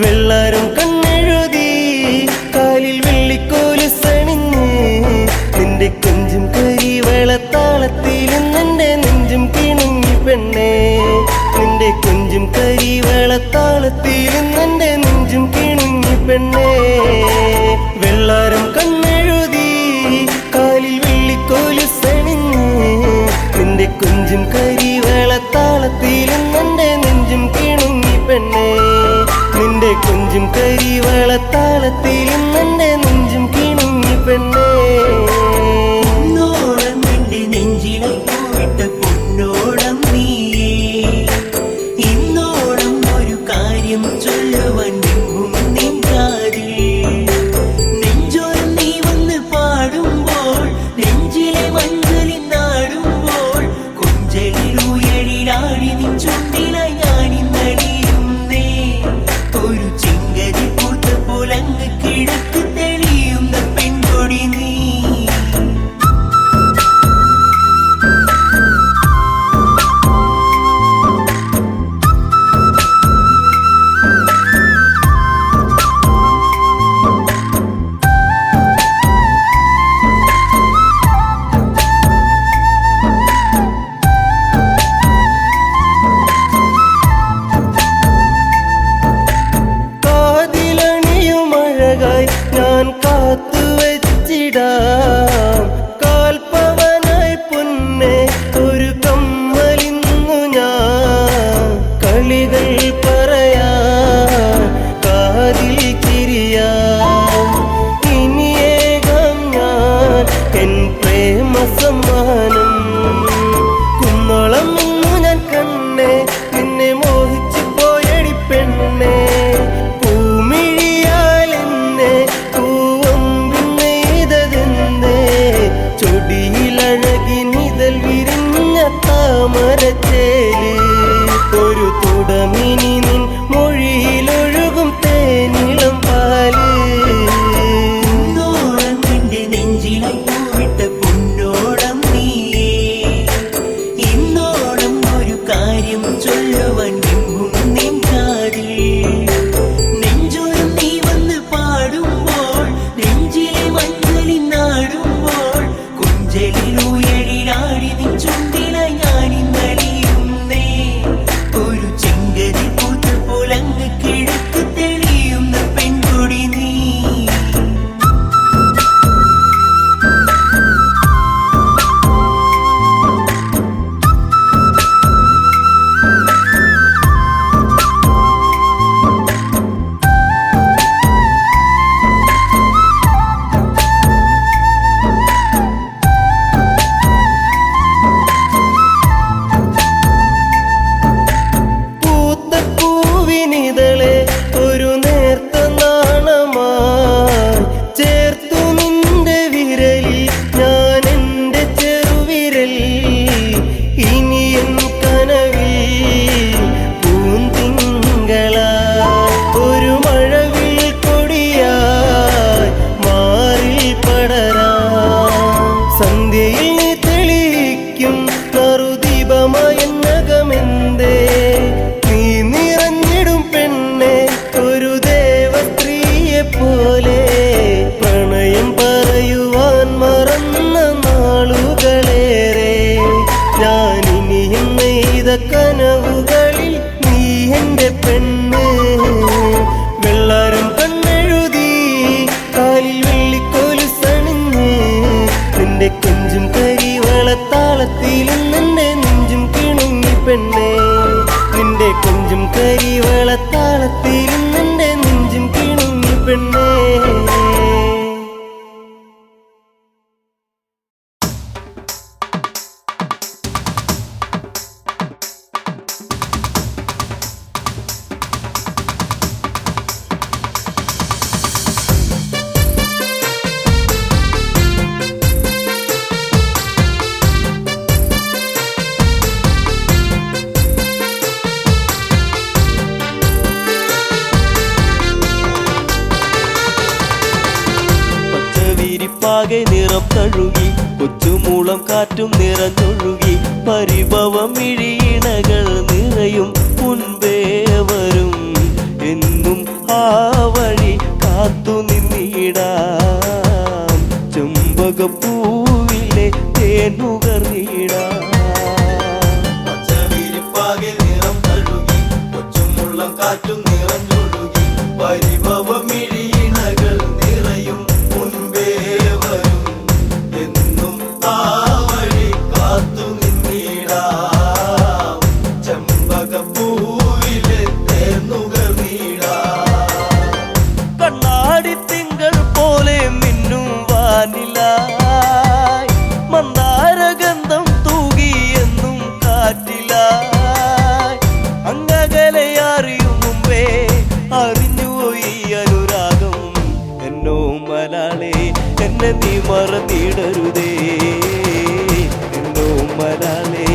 വെള്ളാരം കണ്ണെഴുതി കാലിൽ വെള്ളിക്കോലുസണിഞ്ഞ് നിന്റെ കൊഞ്ചും കരിവളത്താളത്തിലും നിന്റെ നെഞ്ചും കിണുങ്ങി പെണ്ണേ നിന്റെ കൊഞ്ചും കരിവളത്താളത്തിലും നിന്റെ നെഞ്ചും കിണുങ്ങി പെണ്ണേ വെള്ളാരം കണ്ണെഴുതി കാലിൽ വെള്ളിക്കോലുസണിഞ്ഞ് നിന്റെ കൊഞ്ചും കരിവളത്താളത്തിലും നിന്റെ നെഞ്ചും കിണുങ്ങി പെണ്ണേ നിന്റെ കൊഞ്ചും കരിവളത്താളത്തിലും നിന്റെ നെഞ്ചും കിണുങ്ങി പെണ്ണേ നിന്റെ നെഞ്ചിലെ പോയിട്ട് പൊന്നോളം നീയേ ഇന്നോളം ഒരു കാര്യം ചൊല്ലുവാൻ നിൻകാതിൽ നെഞ്ചോരം നീ വന്ന് പാടുമ്പോൾ നെഞ്ചിലെ മഞ്ചലിൽ നാടുമ്പോൾ കൊഞ്ചലിലുയരിലാടി നിൻ ചുണ്ടിലായി ഞാനിന്നടിയുന്നേ ഒരു ചിങ്കരി പൂത്ത പോലങ്ങ് കിഴക്ക് തെളിയുന്ന പെൺകൊടി നീ ഞാൻ കാത്തുവച്ചിടാം കാൽപ്പവനായി പൊന്നെ ഒരു കമ്മലിന്നു ഞാൻ കളികൾ പറയാൻ കാതിൽ ചിരിയാം ഇനിയേകാം ഞാൻ എൻ പ്രേമ സമ്മാനം കുന്നോളം ഇന്നു ഞാൻ കണ്ണേ നിന്നെ മോഹിച്ചു പോയടി പെണ്ണേ ചൊടിയിലഴകിനിതൽ വിരിഞ്ഞ താമരച്ചേല് ഒരു തുടമിനി നിൻ മൊഴിയിലൊഴുകും തേനിളം പാല് നിന്റെ നെഞ്ചിലെ പോയിട്ട് പൊന്നോളം നീയേ ഇന്നോളം ഒരു കാര്യം ചൊല്ലുവാൻ നിൻകാതിൽ നെഞ്ചോരം നീ വന്ന് പാടുമ്പോൾ നെഞ്ചിലെ മഞ്ചലിൽ നാടുമ്പോൾ കൊഞ്ചലിലുയരിലാടി നിൻ ചുണ്ടിലായി ഞാനിന്നടിയുന്നേ ഒരു ചെങ്കരി പൂത്ത പോലങ്ങ് കിഴക്ക് തെളിയുന്ന പെൺകൊടി നീ ഒരു നേർത്ത നാണമായി ചേർത്തു നിന്റെ വിരലിൽ ഞാൻ എൻ്റെ ചെറുവിരൽ ഇനി എൻ കനവിൽ പൂന്തിങ്കളായി ഒരു മഴവിൽ കൊടിയായി മാറിൽ പടരാം സന്ധ്യയിൽ നീ തെളിയിക്കും നറുദീപമായ നഖമെന്തേ നീ നിറഞ്ഞിടും പെണ്ണെ ഒരു ദേവസ്ത്രീയെ പോലെ പ്രണയം പറയുവാൻ മറന്ന നാളുകളേറെ ഞാനിനിയും നെയ്ത കനവുകളിൽ നീ എൻ്റെ പെണ്ണ് വെള്ളാരം കണ്ണെഴുതി കാലിൽ വെള്ളിക്കോലുസണിഞ്ഞ് നിന്റെ കൊഞ്ചും കരിവളത്താളത്തിലും നിന്റെ നെഞ്ചും കിണുങ്ങി പെണ്ണേ നിന്റെ കൊഞ്ചും കരിവളത്താളത്തിലും നിന്റെ നെഞ്ചും കിണുങ്ങി പെണ്ണേ ആകെ നിറം തഴുകി കൊച്ചുമൂളം കാറ്റും നിറഞ്ഞൊഴുകി പരിഭവം ഇഴിയിണകൾ നിറയും മുൻപേ വരും എന്നും ആ വഴി കാത്തു നിന്നിടാം ചെമ്പകപ്പൂവിലെ തേനുകർന്നിടാം പച്ചവിരിപ്പാകെ നിറം തഴുകി കൊച്ചുമുള്ളം കാറ്റും നിറഞ്ഞൊഴുകി പരിഭവമിഴിയിണകൾ നിറയും മുൻപേ വരും എന്നും ആ വഴി കാത്തു നിന്നിടാം ചെമ്പകപ്പൂവിലെ തേനുകർന്നിടാം കണ്ണാടി തിങ്കൾ പോലെ മിന്നും വാനിലായി മന്ദാരഗന്ധം തൂകി എന്നും കാറ്റിലായി അങ്ങകലെ അറിയും മുമ്പേ അറിഞ്ഞുപോയി അനുരാഗം എന്നോ മലാളെ എന്നെ നീ മറന്നിടരുതേ എന്നോ മലാളെ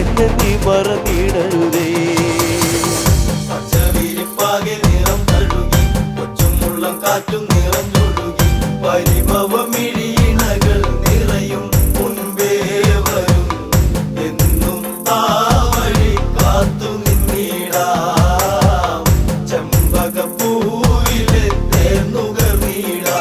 എന്നെ നീ മറന്നിടരുതേ പച്ചവിരിപ്പാകെ നിറം തഴുകി കൊച്ചുമുള്ളം കാറ്റും നിറഞ്ഞൊഴുകി പരിഭവമിഴിയിണകൾ നിറയും മുൻപേ വരും എന്നും ആ വഴി കാത്തു നിന്നിടാം ചെമ്പകപ്പൂവിലെ തേനുകർന്നിടാം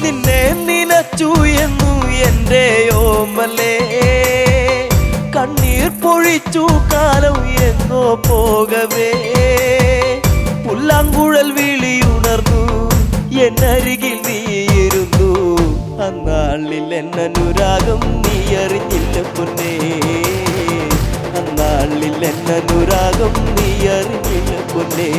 നിന്നെ നിനച്ചു എന്നു എൻ്റെ ഓമലേ കണ്ണീർ പൊഴിച്ചു കാലം എന്നോ പോകവേ പുല്ലാങ്കുഴൽ വിളിയുണർന്നു എന്നരികിൽ നീയിരുന്നു അന്നാളിൽ എന്നനുരാഗം നീ അറിഞ്ഞില്ല പൊന്നേ അന്നാളിൽ എന്നനുരാഗം നീ അറിഞ്ഞില്ല പൊന്നേ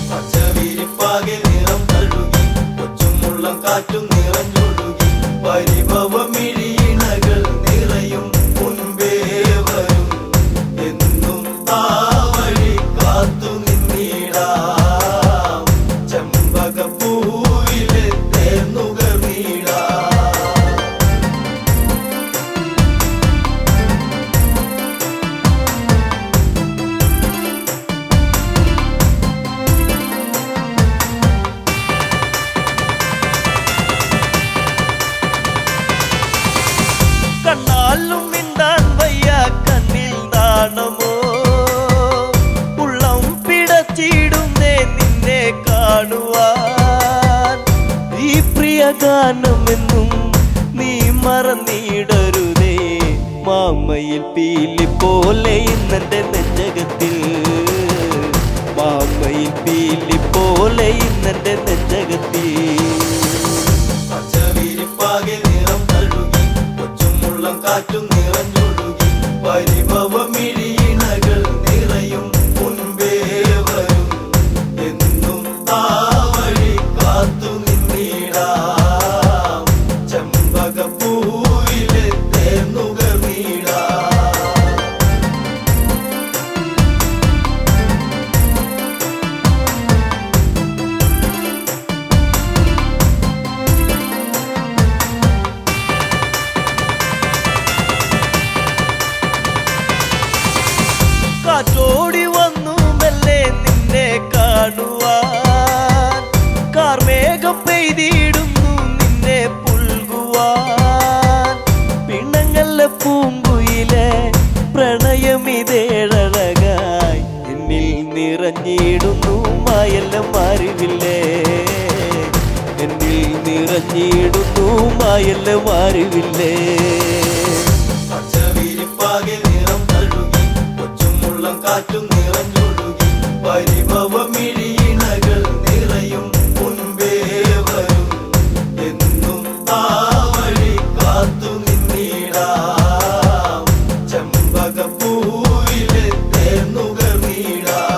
പച്ചവിരിപ്പാകെ നിറം തഴുകി കൊച്ചുമുള്ളം കാറ്റും നിറഞ്ഞൊഴുകി പരിഭവമിഴിയിണകൾ നിറയും മുൻപേ വരും എന്നും ആ വഴി കാത്തു നിന്നിടാം ചെമ്പകപ്പൂവിലെ തേനുകർന്നിടാം കണ്ണാലും മിണ്ടാൻ വയ്യ കണ്ണിൽ നാണമോ ഉള്ളം പിടച്ചിടുന്നേ നിന്നെ കാണുവാൻ ഈ പ്രിയ ഗാനമെന്നും നീ മറന്നിടരുതേ മാമയിൽ പീലി പോലെ ഇന്നെന്റെ നെഞ്ചകത്തിൽ മാമയിൽ പീലി പോലെ ഇന്നെന്റെ നെഞ്ചകത്തിൽ പച്ചവിരിപ്പാകെ നിറം തഴുകി കൊച്ചുമുള്ളം കാറ്റും നിറഞ്ഞൊഴുകി പരിഭവമിഴിയിണകൾ നിറയും മുൻപേ വരും എന്നും ആ വഴി കാത്തു നിന്നിടാം ചെമ്പകപ്പൂവിലെ തേനുകർന്നിടാം കാറ്റോടി വന്നു മെല്ലെ നിന്നെ കാണുവാൻ കാർമേഘം പെയ്തിടുന്നു നിന്നെ പുൽകുവാൻ പിണങ്ങല്ല പൂങ്കുയിലെ പ്രണയമിതേഴഴകായി എന്നിൽ നിറഞ്ഞിടുന്നു മായെല്ലാം അറിവില്ലേ എന്നിൽ നിറഞ്ഞിടുന്നു മായെല്ലാം അറിവില്ലേ പച്ചവിരിപ്പാകെ നിറം തഴുകി കൊച്ചുമുള്ളം കാറ്റും നിറഞ്ഞൊഴുകി പരിഭവമിഴിയിണകൾ നിറയും മുൻപേ വരും എന്നും ആ വഴി കാത്തു നിന്നിടാം ചെമ്പകപ്പൂവിലെ തേനുകർന്നിടാം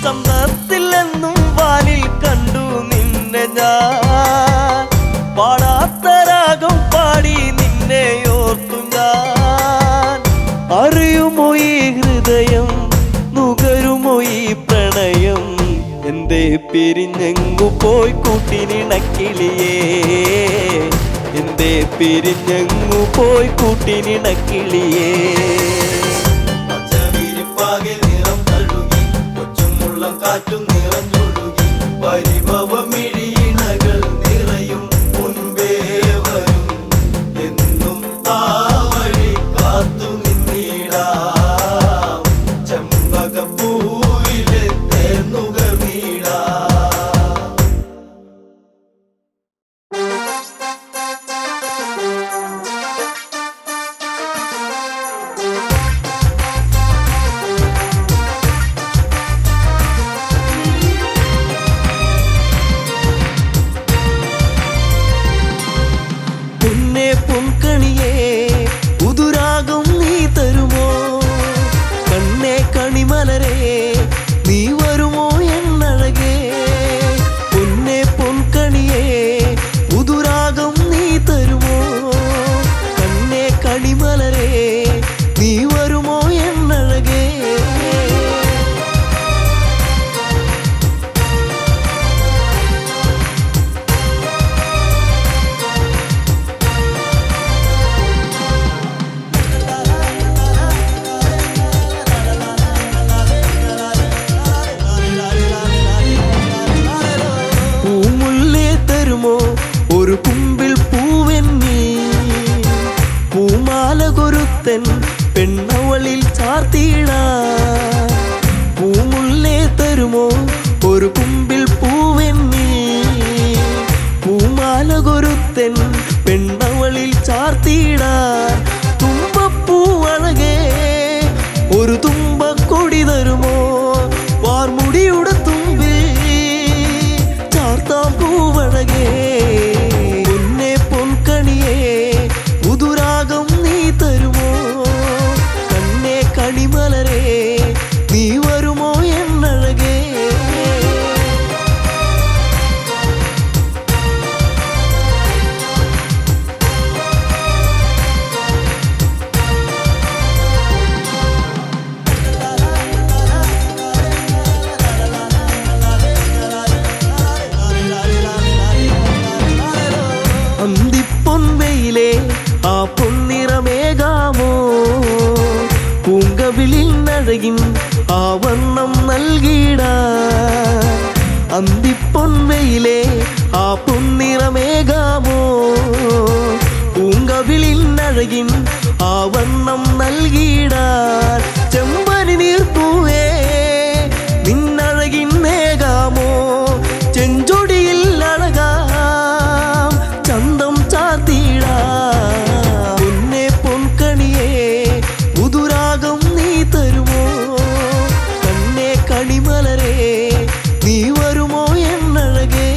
ചന്തത്തിലെന്നും വാനിൽ കണ്ടു നിന്നെ ഞാൻ പാടാത്ത രാഗം പാടി നിന്നെ ഓർത്തു ഞാൻ അറിയുമോ ഈ ഹൃദയം എന്തേ പിരിഞ്ഞെങ്ങു പോയി കൂട്ടിനിണക്കിളിയേ എന്തേ പിരിഞ്ഞെങ്ങു പോയി കൂട്ടിനിണക്കിളിയേ പച്ചവിരിപ്പാകെ നിറം തഴുകി കൊച്ചുമുള്ളം കാറ്റും നിറഞ്ഞൊഴുകി പരിഭവമിഴിയിണകൾ നിറയും മുൻപേ വരും എന്നും ആ വഴി കാത്തു നിന്നിടാം ചെമ്പകപ്പൂവിലെ തേന്നുകർന്നിടാം പൊന്നേ പൊൻകണിയേ പുതുരാഗം നീ തരുമോ കണ്ണേ കണിമലരേ നീ വരുമോ എന്നഴകേ പൊന്നേ പൊൻകണിയേ പുതുരാഗം നീ തരുമോ കണ്ണേ കണിമലരേ നീ വരുമോ എന്നഴകേ പൂമുല്ലേ തരുമോ ഒരു കുമ്പിൽ പൂവെന്നീ പൂമാല കൊരുത്തൻ പെണ്ണവളിൽ ചാർത്തിയിടാ പൂമുല്ലേ തരുമോ ഒരു കുമ്പിൽ പൂവെന്നീ പൂമാല കൊരുത്തൻ പെണ്ണവളിൽ ചാർത്തിയിടാ തുമ്പപ്പൂവഴകേ ഒരു തുമ്പക്കൊടി തരുമോ വാർമുടിയുടെ തുമ്പിൽ ചാർത്താം പൂവഴകേ പൊന്നേ പൊൻകണിയേ പുതുരാഗം നീ തരുമോ കണ്ണേ കണിമലരേ നീ വരുമോ എന്നഴകേ അന്തിപ്പൊൻവെയിലേ ആ പൊന്നിറമേകാമോ പൂങ്കവിളിൽ നഴകിൻ ആ വർണ്ണം നൽകിടാ അന്തിപ്പൊൻവെയിലേ ആ പൊന്നിറമേകാമോ പൂങ്കവിളിൽ നഴകിൻ ആ വർണ്ണം നൽകിടാൻ ചെമ്പനി നീർപ്പൂവേ നിന്നഴകിൻ നേകാമോ ചെഞ്ചൊടിയിൽ അഴകാം ചന്തം ചാർത്തിടാ പൊന്നേ പൊൻകണിയേ പുതുരാഗം നീ തരുമോ കണ്ണേ കണിമലരേ നീ വരുമോ എന്നഴകേ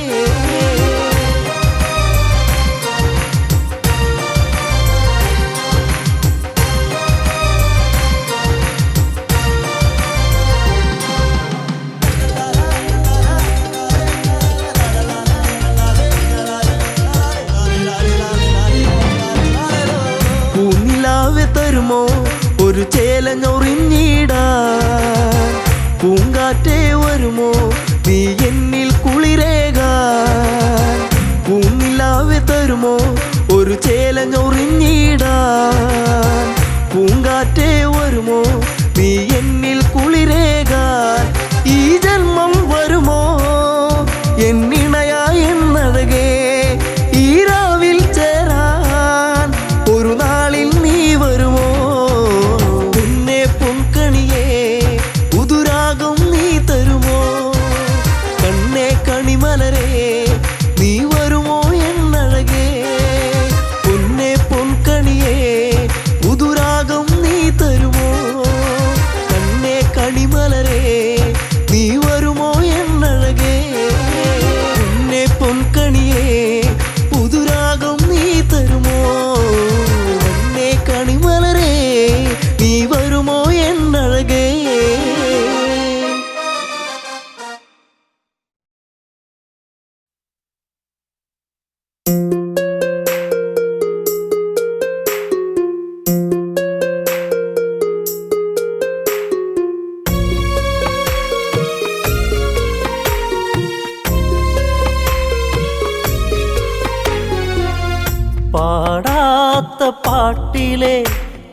പാട്ടിലെ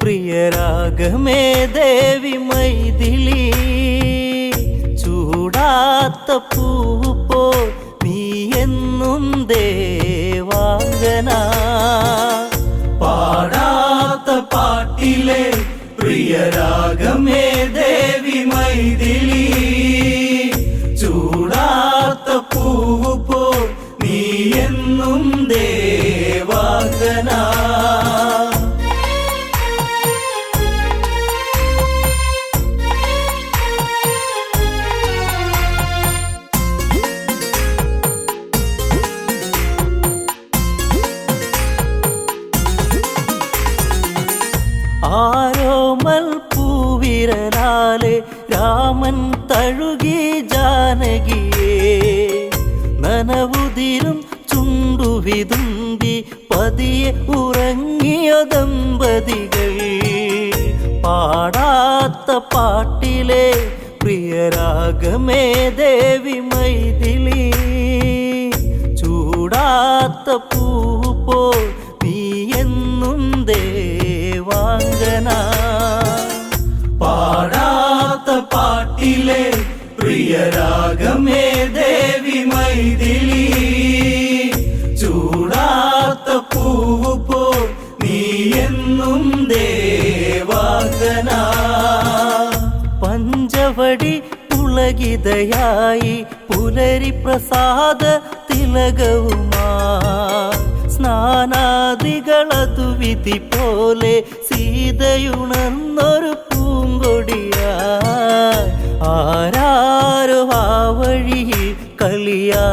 പ്രിയരാഗമേ ദേവി മൈഥിലി ചൂടാത്ത പൂപ്പോ നീ എന്നും ദേവാംഗന പാടാത്ത പാട്ടിലെ പ്രിയരാഗമേ ദേവി മൈഥിലി ചൂടാത്ത പൂവ് പോ നീ എന്നും ദേവാംഗന ആരോമൽ പൂവിരലാലെ രാമൻ തഴുകി ജാനകിയെ നനവുതിരും ചുണ്ടുവിതുമ്പി പതിയെ ഉറങ്ങിയ ദമ്പതികൾ പാടാത്ത പാട്ടിലെ പ്രിയരാഗമേ ദേവി മൈഥിലി ചൂടാത്ത പൂപ്പോ നീ എന്നും ദേവാംഗന പാടാത്ത പാട്ടിലെ പ്രിയരാഗമേ ദേവി മൈഥിലി ചൂടാത്ത പൂവ് പോ നീ എന്നും ദേവാംഗന പഞ്ചവടി പുളകിതയായി പുലരി പ്രസാദ തിലകവുമാ സ്നാനാദികളതു വിധി പോലെ സീതയുണർന്നൊരു പൂങ്കൊടിയായി ആരാരോ ആ വഴിയിൽ കളിയാടിയോടുന്ന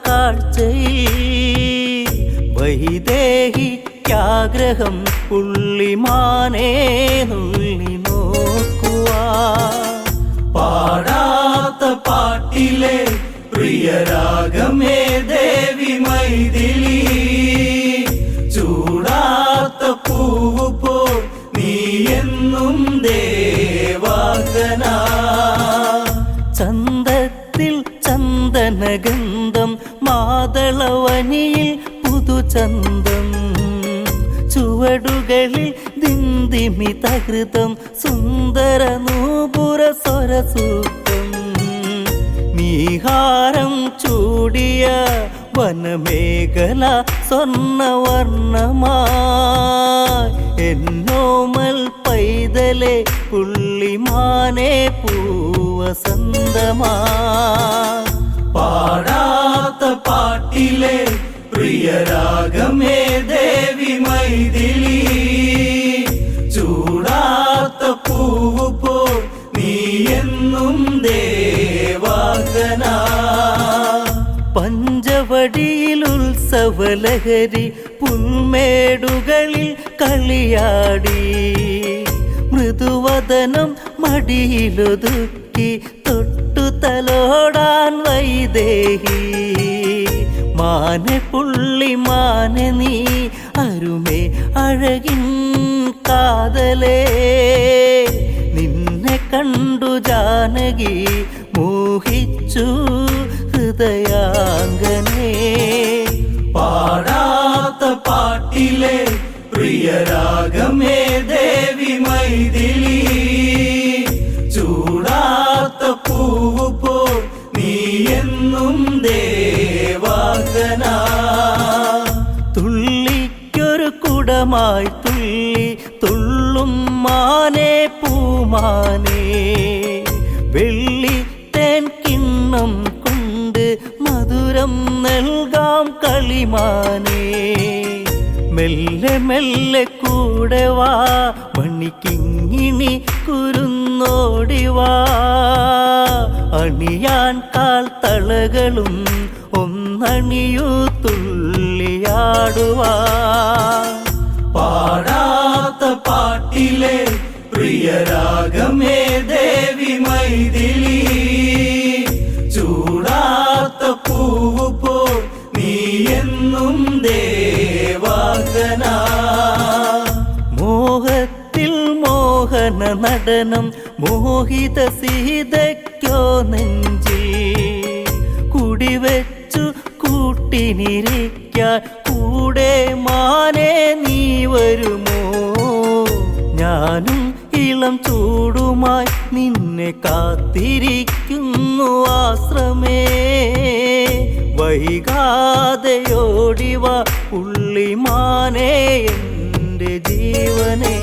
കാഴ്ചയിൽ വൈദേഹിക്കാഗ്രഹം പുള്ളിമാനേ നുള്ളി നോക്കുവാ പാടാത്ത പാട്ടിലെ പ്രിയരാഗമേ ദേവി മൈഥിലി ചൂടാത്ത പൂവ് പോ നീ എന്നും ദേവാംഗന ചന്തത്തിൽ ചന്ദനഗന്ധം മാതളവനിയിൽ പുതുചന്തം ചുവടുകളിൽ ദിന്ദിമിതകൃതം സുന്ദര നൂപുര സ്വരസൂക്തം നീഹാരം ചൂടിയ വനമേഖല സ്വർണവർണ്ണമായി എന്നോമൽ പൈതലെ പുള്ളിമാനെ പൂവസന്തമാ പാടാത്ത പാട്ടിലെ പ്രിയരാഗമേ ദേവി മൈഥിലി ചൂടാത്ത പൂവ് പോ നീ എന്നും ദേവാംഗന പഞ്ചവടിയിൽ ഉത്സവലഹരി പുൽമേടുകളിൽ കളിയാടി മൃദുവദനം മടിയിലൊതുക്കി തൊട്ടു തലോടാൻ വൈദേഹി മാനെ പുള്ളി മാനെ നീ അരുമേ അഴകിൻ കാതലേ നിന്നെ കണ്ടു ജാനകി മോഹിച്ചു ഹൃദയാംഗനേ പാടാത്ത പാട്ടിലെ പ്രിയരാഗമേ ദേവി മൈഥിലി ചൂടാത്ത പൂവ് പോ നീ എന്നും ദേവാംഗന തുള്ളിക്കൊരു കുടമായി തുള്ളി തുള്ളും മാനേ പൂമാനേ വെള്ളി തേൻ കിണ്ണം കൊണ്ട് മധുരം നൽകാം കളിമാനേ മെല്ലെ മെല്ലെ കൂടെ വാ മണിക്കിങ്ങിണി കുരുന്നോടിവാ അണിയാൻ കാൽ തളകളും ഒന്നണിയൂ തുള്ളിയാടുവാ പാടാത്ത പാട്ടിലെ പ്രിയരാഗമേ ദേവി മൈഥിലി ചൂടാത്ത പൂവ് പോ നീ എന്നും ദേവാംഗന മോഹത്തിൽ മോഹന നടനം മോഹിത സീതയ്ക്കോ നെഞ്ചിൽ കുടിവെച്ചു കൂട്ടിനിരിക്കാൻ കൂടെ മാനേ നീ വരുമോ? ഞാനും ഇളം ചൂടുമായി നിന്നെ കാത്തിരിക്കുന്നു ആശ്രമേ. വൈകാതെയോടിവ പുള്ളിമാനേ എൻ്റെ ജീവനേ.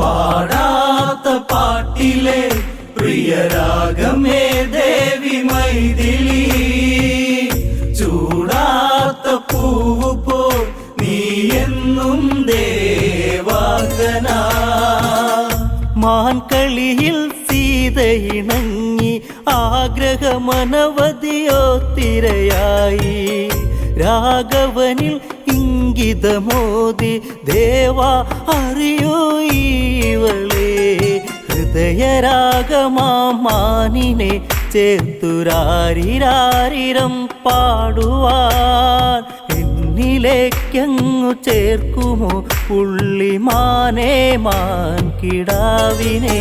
പാടാത്ത പാട്ടിലെ പ്രിയരാഗമേ ദേവി മൈഥിലി. ചൂടാത്ത പൂവ് പോ നീ എന്നും ദേവാംഗന. മാൻകളിയിൽ സീതയിണങ്ങി ആഗ്രഹമനവധിയോ തിരയായി. രാഘവനിൽ ഇംഗിതമോദി ദേവാ അറിയോ ഇവളെ. ഹൃദയരാഗമാനിനെ ചേർത്തുരാരിരാരിരം പാടുവാൻ എന്നിലേക്കങ്ങു ചേർക്കുമോ പുള്ളിമാനേ മാൻകിടാവിനെ.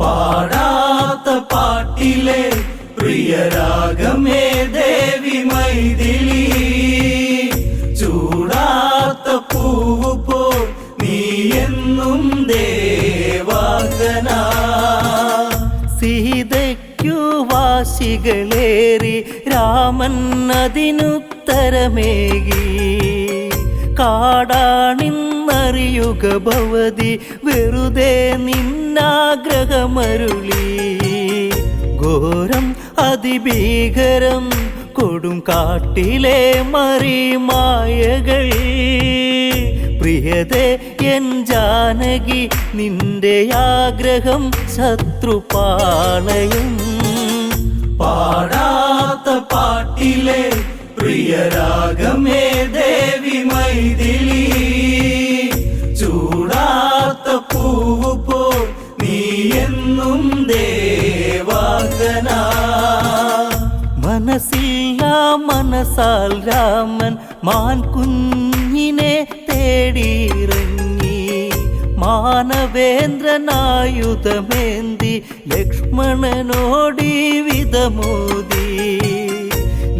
പാടാത്ത പാട്ടിലെ പ്രിയരാഗമേ ദേവി മൈഥിലി. ചൂടാത്ത പൂവ് പോ നീ എന്നും ദേവാംഗന. സീതയ്ക്കു വാശികളേറി രാമൻ അതിനുത്തരമേകി. കാടാണിന്നറിയുക ഭവതി വെറുതെ നിന്നാഗ്രഹമരുളി. ഘോരം അതിഭീകരം കൊടും കാട്ടിലെ മറിമായകൾ. പ്രിയതേ എൻ ജാനകി നിന്റെ ആഗ്രഹം ശത്രുപാളയം. പാടാത്ത പാട്ടിലെ പ്രിയരാഗമേ ദേവി മൈഥിലി. ചൂടാത്ത പൂവ് പോ നീ എന്നും ദേവാംഗന. മനസ്സില്ല മനസ്സാൽ രാമൻ മാൻ കുഞ്ഞിനെ തേടിയിറങ്ങി. മാനവേന്ദ്രനായുധമേന്തി ലക്ഷ്മണനോടി വിധമോദി.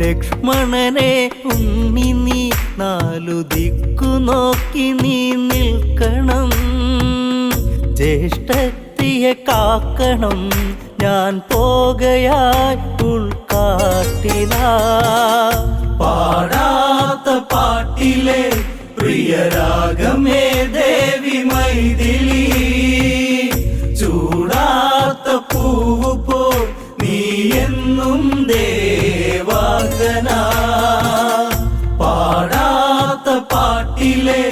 ലക്ഷ്മണനെ ഉണ്ണി നീ നാലു ദിക്കു നോക്കി നീ നിൽക്കണം. ജ്യേഷ്ഠത്തിയെ കാക്കണം ഞാൻ പോകയായി ഉൾക്കാട്ടിലാ. പാടാത്ത പാട്ടിലെ പ്രിയരാഗമേ ദേവി മൈഥിലി. ചൂടാത്ത പൂവ് പോ നീ എന്നും ദേവാംഗന. പാടാത്ത പാട്ടിലെ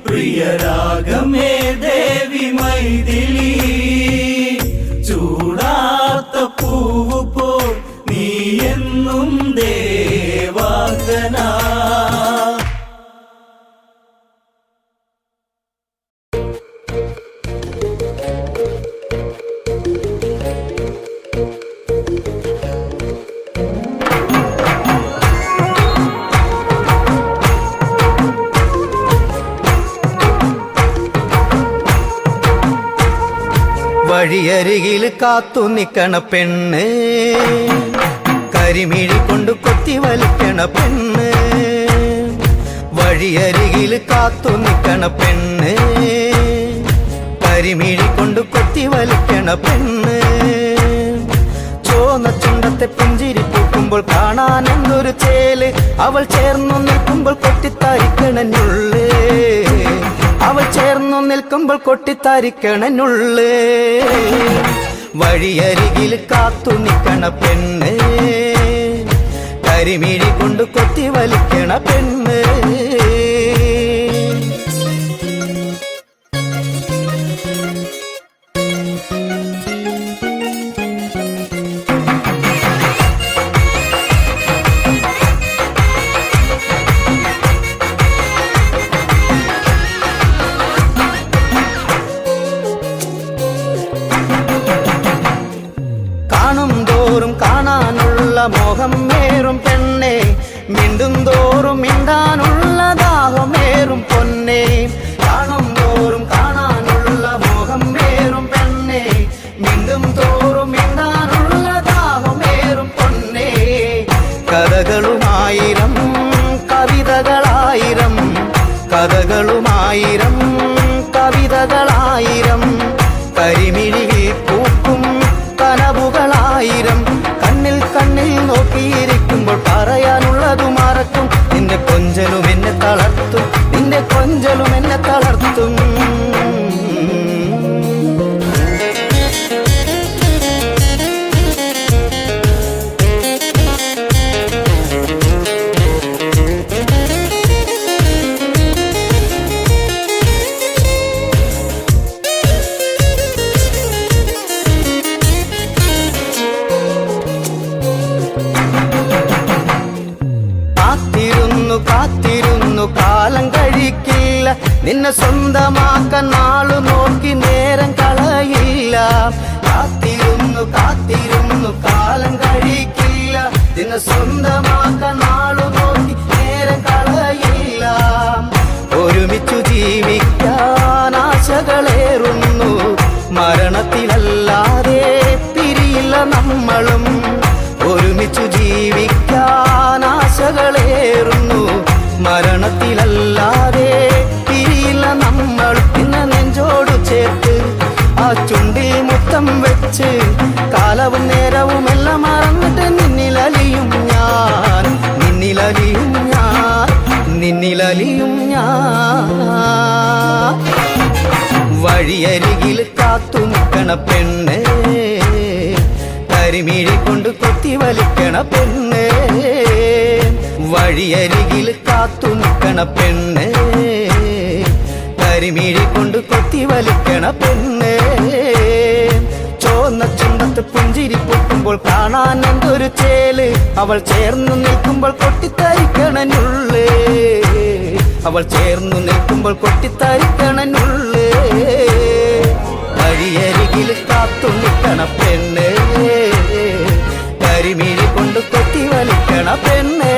പ്രിയരാഗമേ ദേവി മൈഥിലി. ചൂടാത്ത പൂവ് പോ നീ എന്നും ദേവാംഗന. വഴിയരികിൽ കാത്തു നിക്കണ പെണ്ണ്, കരിമിഴി കൊണ്ട് കൊത്തി വലിക്കണ പെണ്ണ്. വഴിയരികിൽ കാത്തു നിക്കണ പെണ്ണ്, കരിമിഴി കൊണ്ട് കൊത്തി വലിക്കണ പെണ്ണ്. ചോന്ന ചുണ്ടത്തെ പുഞ്ചിരി പൂക്കുമ്പോൾ കാണാൻ എന്തൊരു ചേല്. അവൾ ചേർന്നു നിൽക്കുമ്പോൾ കൊട്ടിത്താരിക്കണനുള്ളേ. അവൾ ചേർന്നു നിൽക്കുമ്പോൾ കൊട്ടിത്താരിക്കണനുള്ളേ. വഴിയരികിൽ കാത്തു നിൽക്കണ പെണ്ണ്, കരിമിഴി കൊണ്ട് കൊത്തി വലിക്കണ പെണ്ണ്. മോഹം മേറും പെണ്ണെ, മിണ്ടും തോറും മിണ്ടാനുള്ള ദാഹമേറും പൊന്നെ. കാണും തോറും കാണാനുള്ള മോഹം മേറും പെണ്ണെ, മിണ്ടും തോറും മിണ്ടാനുള്ള ദാഹമേറും പൊന്നെ. കഥകളുമായിരം സ്വന്തമാക്കാൻ നാളു നോക്കി നേരം കളയില്ല. ഒരുമിച്ചു ജീവിക്കാൻ ആശകളേറുന്നു, മരണത്തിലല്ലാതെ പിരിയില്ല നമ്മളും. ഒരുമിച്ചു ജീവിക്കാൻ ആശകളേറുന്നു, മരണത്തിലല്ലാതെ പിരിയില്ല നമ്മൾ. പിന്നെ നെഞ്ചോടു ചേർത്ത് ആ ചുണ്ടിൽ മുത്തം വെച്ച് കാലവും നേരവും എല്ലാം മറന്നിട്ട് നിന്നിലലിയും ഞാൻ, നിന്നിലലിയും ഞാൻ, നിന്നിലലിയും ഞാൻ. വഴിയരികിൽ കാത്തു നിൽക്കണ പെണ്ണ്, കരിമിഴി കൊണ്ട് കൊത്തി വലിക്കണ പെണ്ണ്. വഴിയരികിൽ കാത്തു നിൽക്കണ പെണ്ണ്, കരിമിഴി കൊണ്ട് കൊത്തി വലിക്കണ പെണ്ണ്. ചോന്ന ചുണ്ടത്ത് പുഞ്ചിരി പൊട്ടുമ്പോൾ കാണാൻ എന്തൊരു ചേല്, അവൾ ചേർന്നു നിൽക്കുമ്പോൾ കൊട്ടിത്തരിക്കണനുള്ളേ, അവൾ ചേർന്നു നിൽക്കുമ്പോൾ കൊട്ടിത്തരിക്കണനുള്ളേ. വഴിയരികിൽ കാത്തു നിൽക്കണ പെണ്ണ്, കരിമിഴി കൊണ്ട് കൊത്തി വലിക്കണ പെണ്ണ്.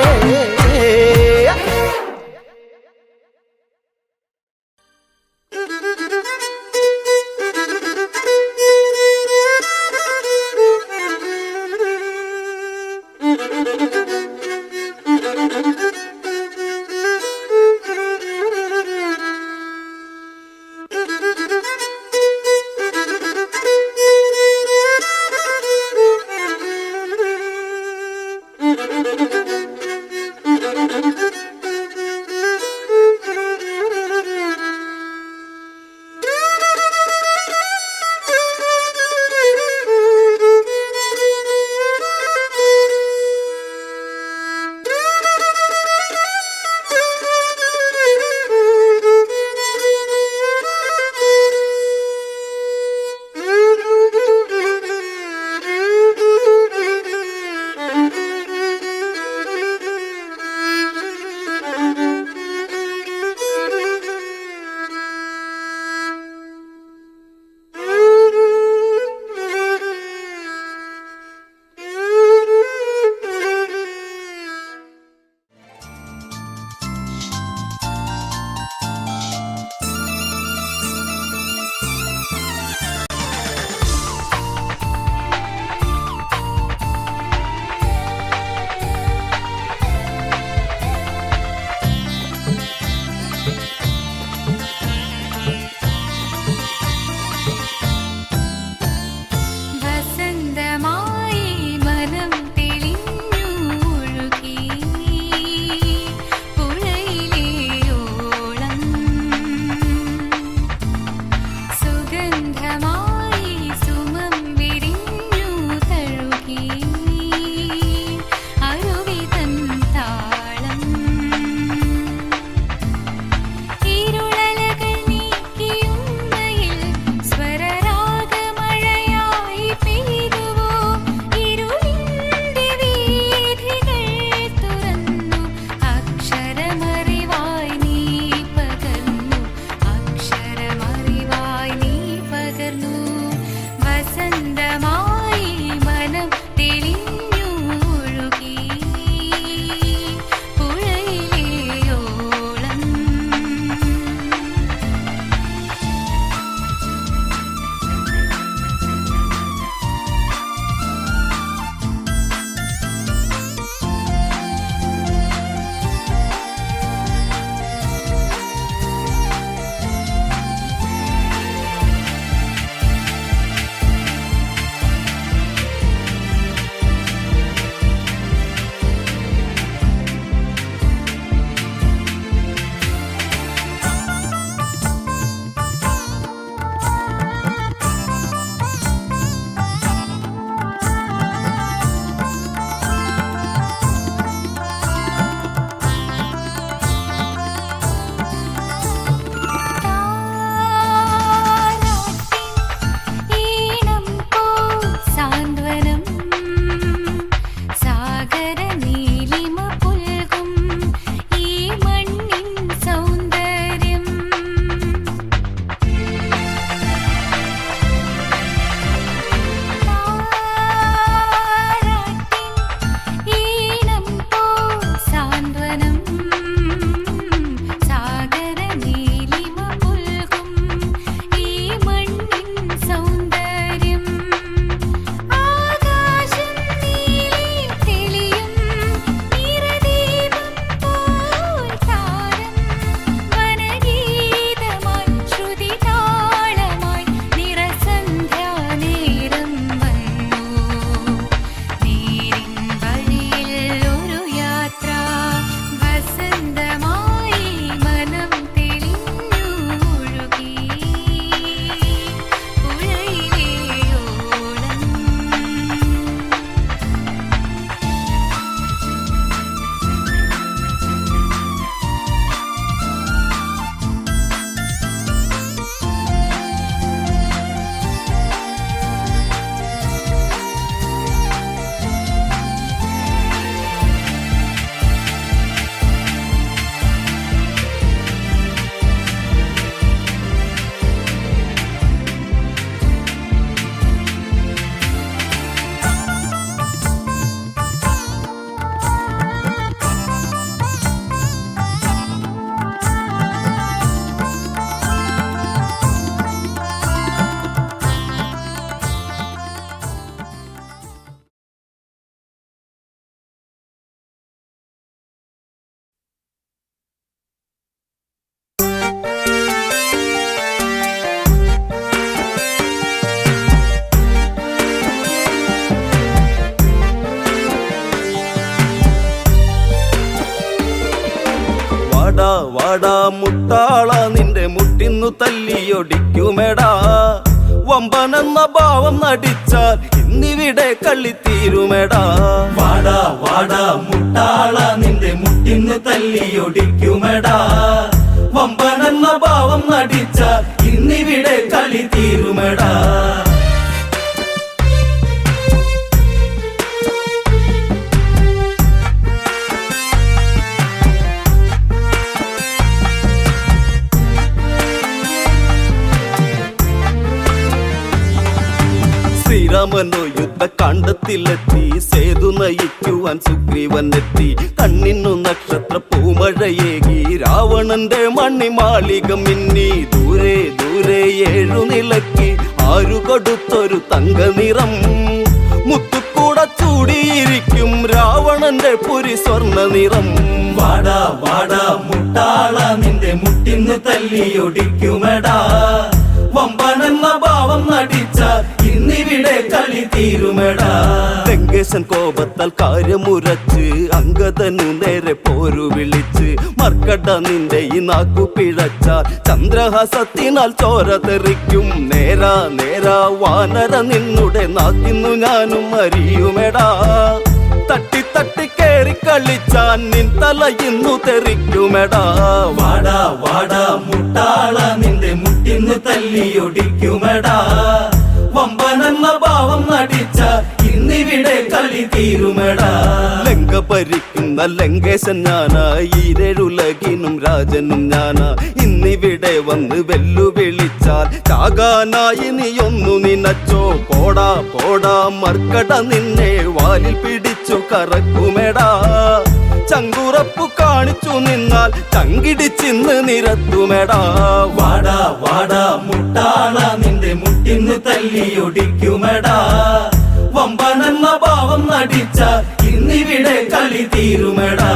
വാടാ മുട്ടാള നിന്റെ മുട്ടിന്നു തല്ലിയൊടിക്കുമെടാ വമ്പനെന്ന ഭാവം നടിച്ചാൽ ഇന്നിവിടെ കള്ളിത്തീരുമെടാ വാടാ വാടാ മുട്ടാള നിന്റെ മുട്ടിന്ന് തല്ലിയൊടിക്കുമെടാ വമ്പനെന്ന ഭാവം നടിച്ച ഇന്നിവിടെ കളി തീരുമെടാ ശ്രീരാമനോ യുദ്ധകാണ്ഡത്തിലെത്തി സേതു നയിക്കുവാൻ സുഗ്രീവനെത്തി കണ്ണിന്നു നക്ഷത്ര പൂമഴയേകി രാവണന്റെ മണിമാളിക മിന്നി ദൂരെ ദൂരെ 7 നിലയ്ക്ക് ആരു കൊടുത്തൊരു തങ്ക നിറം മുത്തുക്കൂട ചൂടിയിരിക്കും രാവണന്റെ പുരി സ്വർണ്ണ നിറം വാടാ വാടാ മുട്ടാള നിന്റെ മുട്ടിന്ന് തല്ലിയൊടിക്കുമെടാ വമ്പനെന്ന ഭാവം നടിച്ച ഇന്നിവിടെ കളി തീരുമെടാ ലങ്കേശൻ കോപത്താൽ കാര്യമുരച്ച് അങ്കദനു നേരെ പോരു വിളിച്ച് മർക്കട നിന്റെ ഈ നാക്കു പിഴച്ചാൽ ചന്ദ്രഹാസത്തിനാൽ ചോര തെറിക്കും നേരാ നേരാ വാനര നിന്നുടെ നാക്കിന്നു ഞാനും അറിയുമെടാ തട്ടി തട്ടി കേറി കളിച്ചാൻ നിൻ തല ഇന്നു തെറിക്കുമെടാ വാടാ വാടാ മുട്ടാള നിന്റെ മുട്ടിന്ന് തല്ലിയൊടിക്കുമെടാ വമ്പനെന്ന ഭാവം നടിച്ച ഇന്നിവിടെ കളി തീരുമെടാ ലങ്ക ഭരിക്കുന്ന ലങ്കേശൻ ഞാനാ ഈരഴുലകിനും രാജനും ഞാനാ ഇന്നിവിടെ വന്ന് വെല്ലുവിളിച്ചാൽ ചാകാനായി നീയൊന്നു നിനച്ചോ പോടാ പോടാ മർക്കട നിന്നെ വാലിൽ പിടിച്ചു കറക്കുമെടാ ചങ്കുറപ്പു കാണിച്ചു നിന്നാൽ ചങ്കിടിച്ചിന്ന് നിരത്തുമെടാ വാടാ വാടാ മുട്ടാള നിന്റെ മുട്ടിന്ന് തല്ലിയൊടിക്കുമെടാ വമ്പനെന്ന ഭാവം നടിച്ച ഇന്നിവിടെ കളി തീരുമെടാ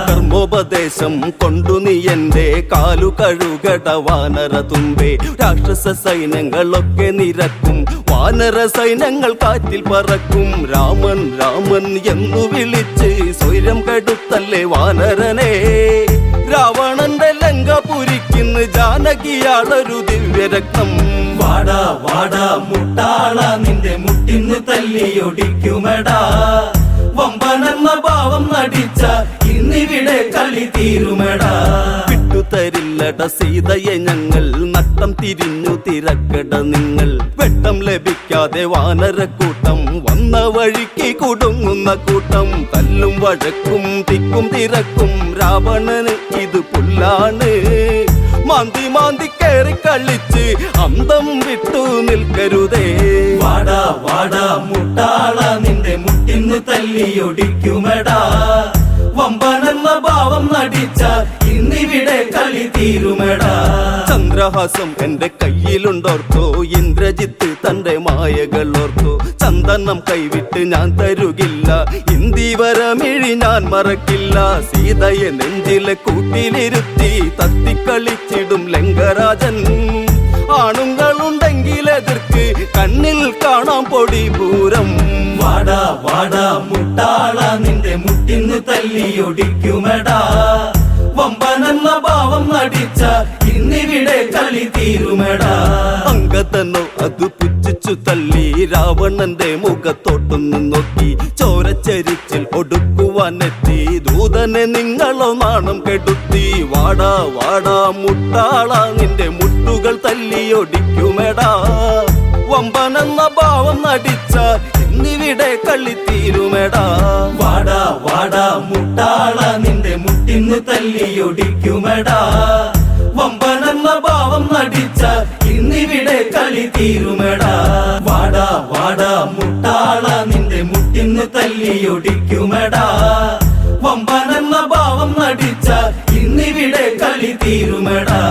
കർമ്മോപദേശം കൊണ്ടു നീ എന്റെ കാലു കഴുകട വാനര തുമ്പേ രാക്ഷസ സൈന്യങ്ങളൊക്കെ നിരക്കും വാനര സൈന്യങ്ങൾ കാറ്റിൽ പറക്കും രാമൻ രാമൻ എന്നു വിളിച്ച് സ്വൈരം കെടുത്തല്ലേ വാനരനെ രാവണന്റെ ലങ്കാപുരിക്കുന്ന് ജാനകിയാളൊരു ദിവ്യരക്തം വാടാ വാടാ മുട്ടാള നിന്റെ മുട്ടിന്ന് തല്ലിയൊടിക്കുമെടാ വമ്പനെന്ന ഭാവം നടിച്ച ഇന്നിവിടെ കളി തീരുമെടാ വിട്ടുതരില്ലട സീതയെ ഞങ്ങൾ നട്ടം തിരിഞ്ഞു തിരക്കട നിങ്ങൾ വെട്ടം ലഭിക്കാതെ വാനരക്കൂട്ടം വന്ന വഴിക്ക് കുടുങ്ങുന്ന കൂട്ടം തല്ലും വഴക്കും തിക്കും തിരക്കും രാവണന് ഇത് പുല്ലാണ് മാന്തി മാന്തി കേറി കളിച്ച് അന്തം വിട്ടു നിൽക്കരുതേ വാടാ വാടാ മുട്ടാള നിന്റെ മുട്ടിന്ന് തല്ലിയൊടിക്കുമെടാ വമ്പനെന്ന ഭാവം നടിച്ച ഇന്നിവിടെ കളി തീരുമെടാ ചന്ദ്രഹാസം എന്റെ കയ്യിലുണ്ടോർത്തോ ഇന്ദ്രജിത്ത് തന്റെ മായകൾ ഓർത്തോ ചന്ദനം കൈവിട്ട് ഞാൻ തരുകില്ല ഇന്ദീവരമിഴി ഞാൻ മറക്കില്ല സീതയെ നെഞ്ചിലെ കൂട്ടിലിരുത്തി തത്തിക്കളിച്ചിടും ലങ്കരാജൻ ആണുങ്ങളുണ്ടെങ്കിൽ എതിർക്ക് കണ്ണിൽ കാണാം പൊടി പൂരം വാടാ വാടാ മുട്ടാള നിന്റെ മുട്ടിന്ന് തല്ലിയൊടിക്കുമെടാ വമ്പനെന്ന ഭാവം നടിച്ച ഇന്നിവിടെ കളി തീരുമെടാ അങ്കതനോ അത് പുച്ഛിച്ചു തള്ളി രാവണന്റെ മുഖത്തോട്ടൊന്നു നോക്കി ചോരച്ചരിച്ചിൽ ഒടുക്കുവാനെത്തി ദൂതനെ നിങ്ങളോ നാണം കെടുത്തി വാടാ വാടാ മുട്ടാള നിന്റെ മുട്ടുകൾ തല്ലിയൊടിക്കുമെടാ വമ്പനെന്ന ഭാവം നടിച്ച ഇന്നിവിടെ കളി തീരുമെടാ വാടാ വാടാ മുട്ടാള നിന്റെ മുട്ടിന്ന് തല്ലിയൊടിക്കുമെടാ വമ്പനെന്ന ഭാവം നടിച്ച ഇന്നിവിടെ കളി തീരുമെടാ വാടാ വാടാ മുട്ടാള നിന്റെ മുട്ടിന്ന് തല്ലിയൊടിക്കുമെടാ വമ്പനെന്ന ഭാവം നടിച്ച ഇന്നിവിടെ കളി തീരുമെടാ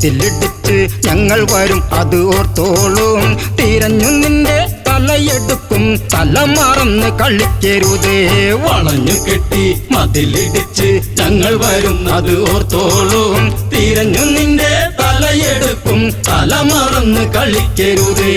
മതിലിടിച്ച് ഞങ്ങൾ വരും അത് ഓർത്തോളും. തിരഞ്ഞു നിന്റെ തലയെടുക്കും തല മറന്ന് കളിക്കരുതേ. വളഞ്ഞു കെട്ടി മതിലിടിച്ച് ഞങ്ങൾ വരും അത് ഓർത്തോളും. തിരഞ്ഞു നിന്റെ തലയെടുക്കും തല മറന്ന് കളിക്കരുതേ.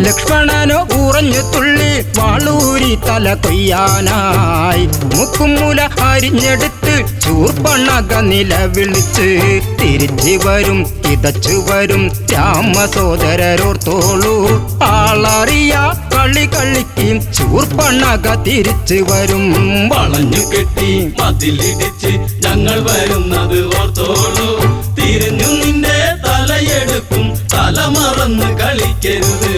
ലക്ഷ്മണനോ ഉറഞ്ഞു തുള്ളി വാളൂരി തല കൊയ്യാനായി. മുക്കുമുല അരിഞ്ഞെടുത്ത് ചൂർപ്പണക നിലവിളിച്ച് തിരിച്ചു വരും കിതച്ചു വരും രാമസോദരരോർത്തോളൂ. ആളറിയ കളി കളിക്കും ചൂർപ്പണക തിരിച്ചു വരും. വളഞ്ഞു കെട്ടി മതിലിടിച്ച് ഞങ്ങൾ വരുന്നത് ഓർത്തോളൂ. തിരിഞ്ഞു നിന്റെ തലയെടുക്കും തല മറന്ന് കളിക്കരുത്.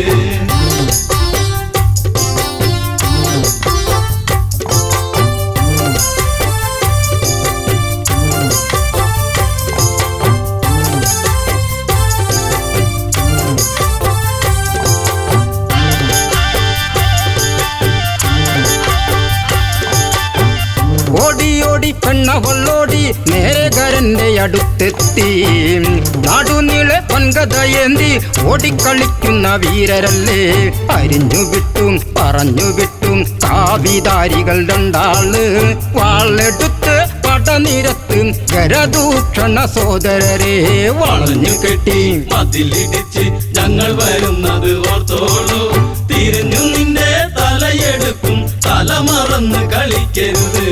ഓടിയോടി പെണ്ണവളോടി നേരകരന്റെ അടുത്തെത്തി. നാടുനീളെ പൊൻകഥയേന്തി ഓടിക്കളിക്കുന്ന വീരരല്ലേ. അരിഞ്ഞു വിട്ടും പറഞ്ഞു വിട്ടും കാവിധാരികൾ രണ്ടാള് വാളെടുത്ത് പടനിരത്ത് ഗരദൂഷണ സോദരരെ. വളഞ്ഞു കെട്ടി മതിലിടിച്ച് ഞങ്ങൾ വരുന്നത് ഓർത്തോളൂ. തിരിഞ്ഞു നിന്റെ തലയെടുക്കും തല മറന്ന് കളിക്കരുത്.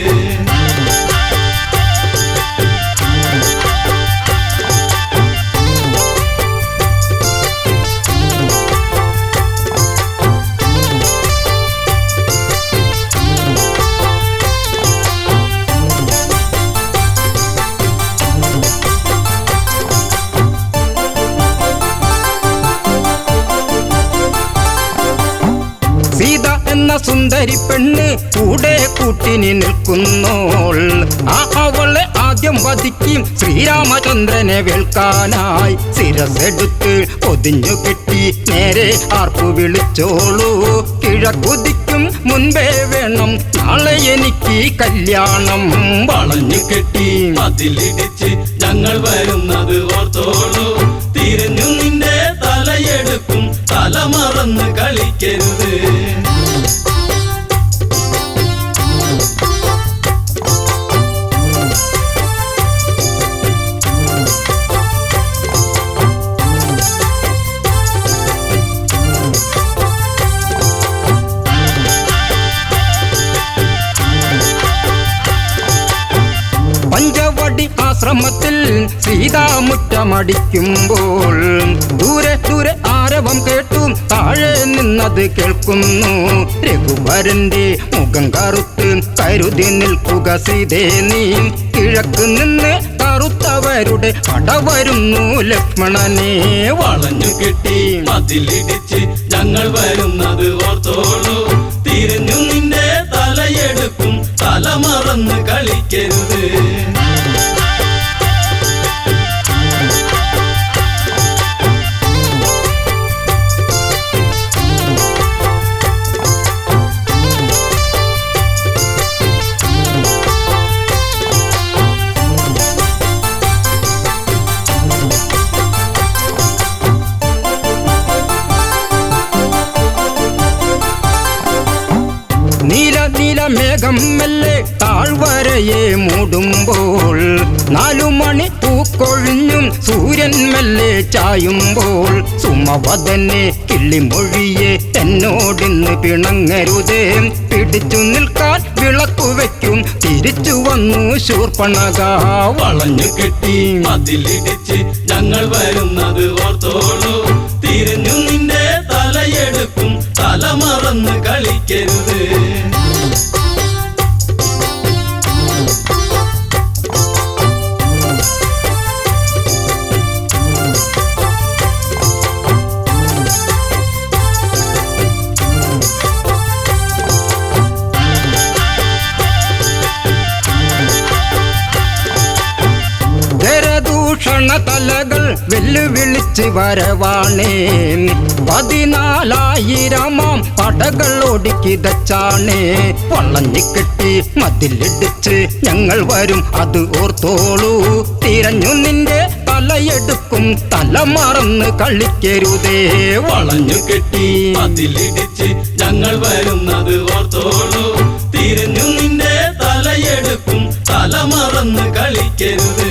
സീത എന്ന സുന്ദരി പെണ്ണ് കൂടെ കൂട്ടിനി നിൽക്കുന്നോൾ. അവളെ ആദ്യം വധിക്കും ശ്രീരാമചന്ദ്രനെ വേൽക്കാനായി. ശിരസെടുത്ത് പൊതിഞ്ഞു കെട്ടി നേരെ ആർപ്പു വിളിച്ചോളൂ. കിഴക്കുതിക്കും മുൻപേ വേണം നാളെ എനിക്ക് കല്യാണം. വളഞ്ഞു കെട്ടി മതിലിടിച്ച് ഞങ്ങൾ വരുന്നത് ഓർത്തോളൂ. തിരിഞ്ഞു നിന്റെ തലയെടുക്കും തല മറന്ന് കളിക്കരുത്. പഞ്ചവടി ആശ്രമത്തിൽ സീതാമുറ്റമടിക്കുമ്പോൾ ദൂരെ ദൂരെ ആരവം കേട്ടു താഴെ നിന്നത് കേൾക്കുന്നു. രഘുവരന്റെ മുഖം കറുത്ത് കരുതി നിൽക്കുക സീതേ നീ. കിഴക്ക് നിന്ന് കറുത്തവരുടെ പട വരുന്നു ലക്ഷ്മണനെ. വളഞ്ഞു കെട്ടി മതിലിടിച്ച് ഞങ്ങൾ വരുന്നത് ഓർത്തോളൂ. തിരിഞ്ഞു നിന്റെ തലയെടുക്കും തല മറന്ന് കളിക്കരുത്. നീല നീല മേഘം മെല്ലെ താഴ്വരയെ മൂടുമ്പോൾ 4 മണി പൂക്കൊഴിഞ്ഞും സൂര്യൻ മെല്ലെ ചായുമ്പോൾ സുമവദനെ കിള്ളിമൊഴിയെ എന്നോടിന്ന് പിണങ്ങരുതേ. പിടിച്ചു നിൽക്കാൻ വിളക്കു വയ്ക്കും തിരിച്ചു വന്നു ശൂർപ്പണഖ. വളഞ്ഞു കെട്ടി മതിലിടിച്ച് ഞങ്ങൾ വരുന്നത് ഓർത്തോളൂ. തിരിഞ്ഞു നിന്റെ തലയെടുക്കും തല മറന്ന് കളിക്കരുത്. വീണ തലകൾ വെല്ലുവിളിച്ച് വരവാണേ 14,000 പടകൾ ഒടുക്കിതച്ചാണേ വളഞ്ഞിക്കെട്ടി മതിലിടിച്ച് ഞങ്ങൾ വരും അത് ഓർത്തോളൂ തിരഞ്ഞു നിന്റെ തലയെടുക്കും തല മറന്ന് കളിക്കരുതേ വളഞ്ഞു കെട്ടി മതിലിടിച്ച് ഞങ്ങൾ വരുന്നത് ഓർത്തോളൂ തിരിഞ്ഞു നിന്റെ തലയെടുക്കും തല മറന്ന് കളിക്കരുത്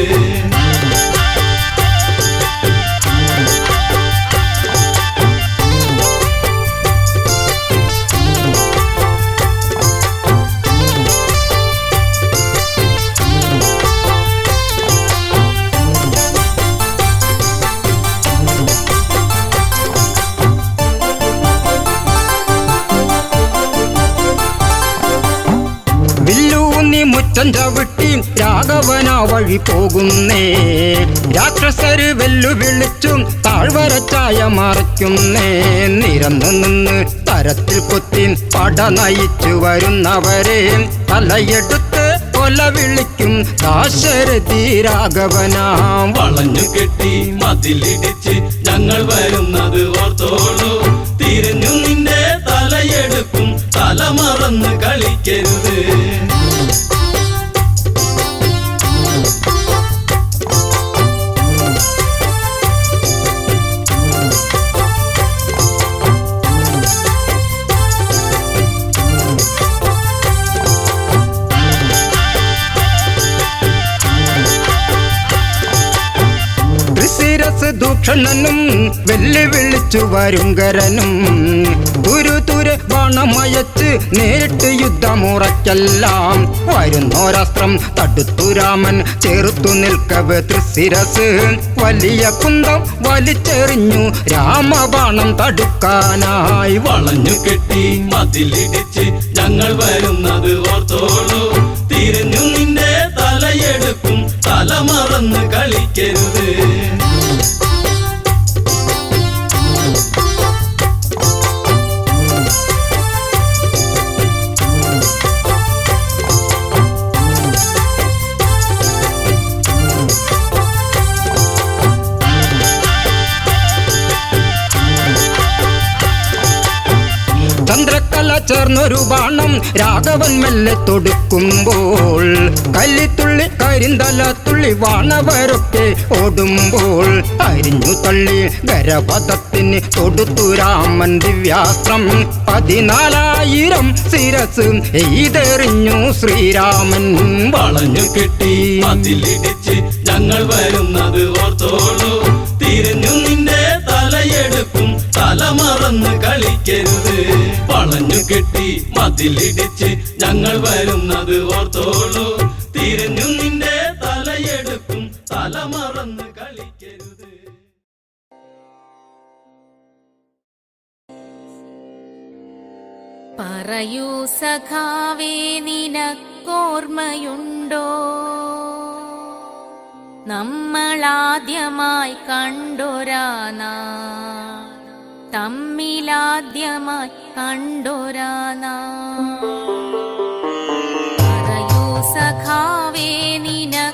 മുറ്റം ചവിട്ടി രാഘവന വഴി പോകുന്നേ രാക്ഷസര് വെല്ലുവിളിച്ചും താഴ്വരച്ചായ മറയ്ക്കുന്നേ നിരന്നു നിന്ന് തരത്തിൽ കൊത്തി പട നയിച്ചു വരുന്നവരെ തലയെടുത്ത് കൊല വിളിക്കും ദാശരഥി രാഘവനാം വളഞ്ഞു കെട്ടി മതിലിടിച്ച് ഞങ്ങൾ വരുന്നത് ഓർത്തോളൂ തിരിഞ്ഞു നിന്റെ തലയെടുക്കും തല മറന്ന് കളിക്കരുത് ദൂഷണനും വെല്ലുവിളിച്ചു വരുങ്കരനും തുരു ബാണമയച്ച് നേരിട്ട് യുദ്ധമുറയ്ക്കെല്ലാം വരുന്നോരാസ്ത്രം തടുത്തു രാമൻ ചേർത്തു നിൽക്കവേ തൃശിരസ് വലിയ കുന്തം വലിച്ചെറിഞ്ഞു രാമബാണം തടുക്കാനായി വളഞ്ഞു കെട്ടി മതിലിടിച്ച് ഞങ്ങൾ വരുന്നത് ഓർത്തോളൂ തിരിഞ്ഞു നിന്റെ തലയെടുക്കും തല മറന്ന് കളിക്കരുത് ചന്ദ്രക്കല ചേർന്നൊരു ബാണം രാഘവൻ മെല്ലെ തൊടുക്കുമ്പോൾ കല്ലിത്തുള്ളി കരിന്തലത്തുള്ളി വാണവരൊക്കെ ഓടുമ്പോൾ അരിഞ്ഞു തള്ളി ഗരപഥത്തിന് തൊടുത്തു രാമൻ ദിവ്യാസ്ത്രം 14,000 ശിരസ് എയ്തെറിഞ്ഞു ശ്രീരാമൻ വളഞ്ഞു കെട്ടി മതിലിടിച്ച് ഞങ്ങൾ വരുന്നത് ഓർത്തോളൂ തിരിഞ്ഞു നിന്റെ തലയെടുക്കും തല മറന്ന് കളിക്കരുത് വളഞ്ഞു കെട്ടി മതിലിടിച്ച് ഞങ്ങൾ വരുന്നത് ഓർത്തോളൂ തിരിഞ്ഞു നിന്റെ തലയെടുക്കും തല മറന്ന് കളിക്കരുത് പറയൂ സഖാവേ നിനക്കോർമ്മയുണ്ടോ നമ്മളാദ്യമായി കണ്ടൊരാനാ തമ്മിലാദ്യമായി കണ്ടൊരാനാ പറയൂ സഖാവേ നിനക്കോർമ്മയുണ്ടോ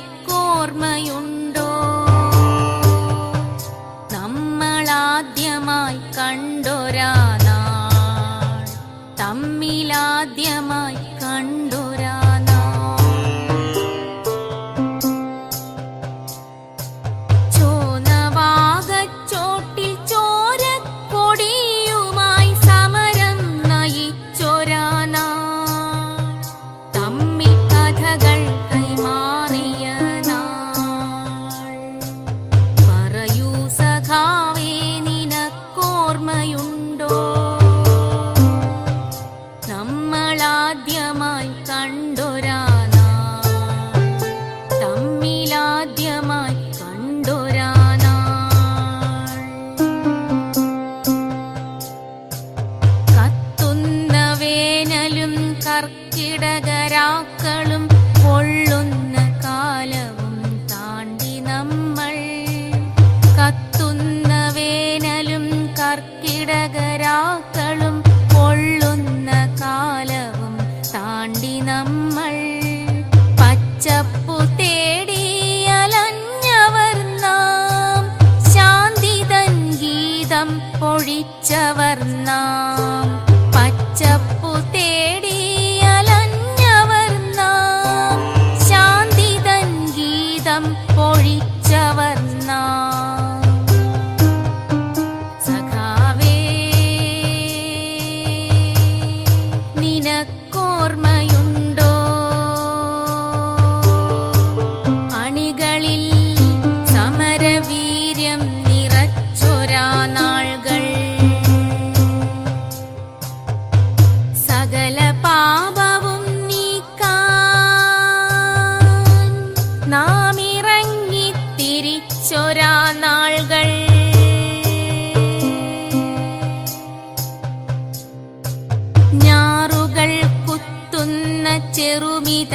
നമ്മളാദ്യമായി കണ്ടൊരാനാ തമ്മിലാദ്യമായി കണ്ടൊരാനാ ചോനവാകച്ചോട്ടിൽ ചോരക്കൊടിയുമായി സമരം നയിച്ചൊരാനാൾ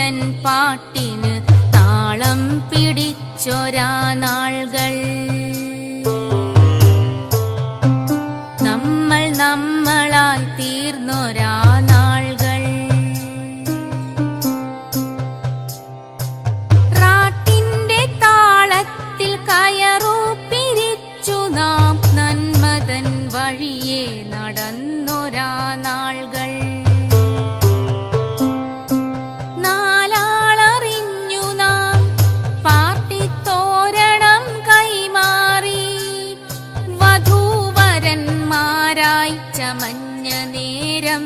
തൻ പാട്ടിന് താളം പിടിച്ചൊരാ നാൾകൾ നമ്മൾ നമ്മളായി തീർന്നൊരാ നാൾകൾ റാട്ടിന്റെ താളത്തിൽ കയറു പിരിച്ചു നാം നന്മതൻ വഴിയെ നടന്നൊരാ നാൾകൾ നാലാളറിഞ്ഞു നാം പാർട്ടിത്തോരണം കൈമാറി വധൂവരന്മാരായി ചമഞ്ഞ നേരം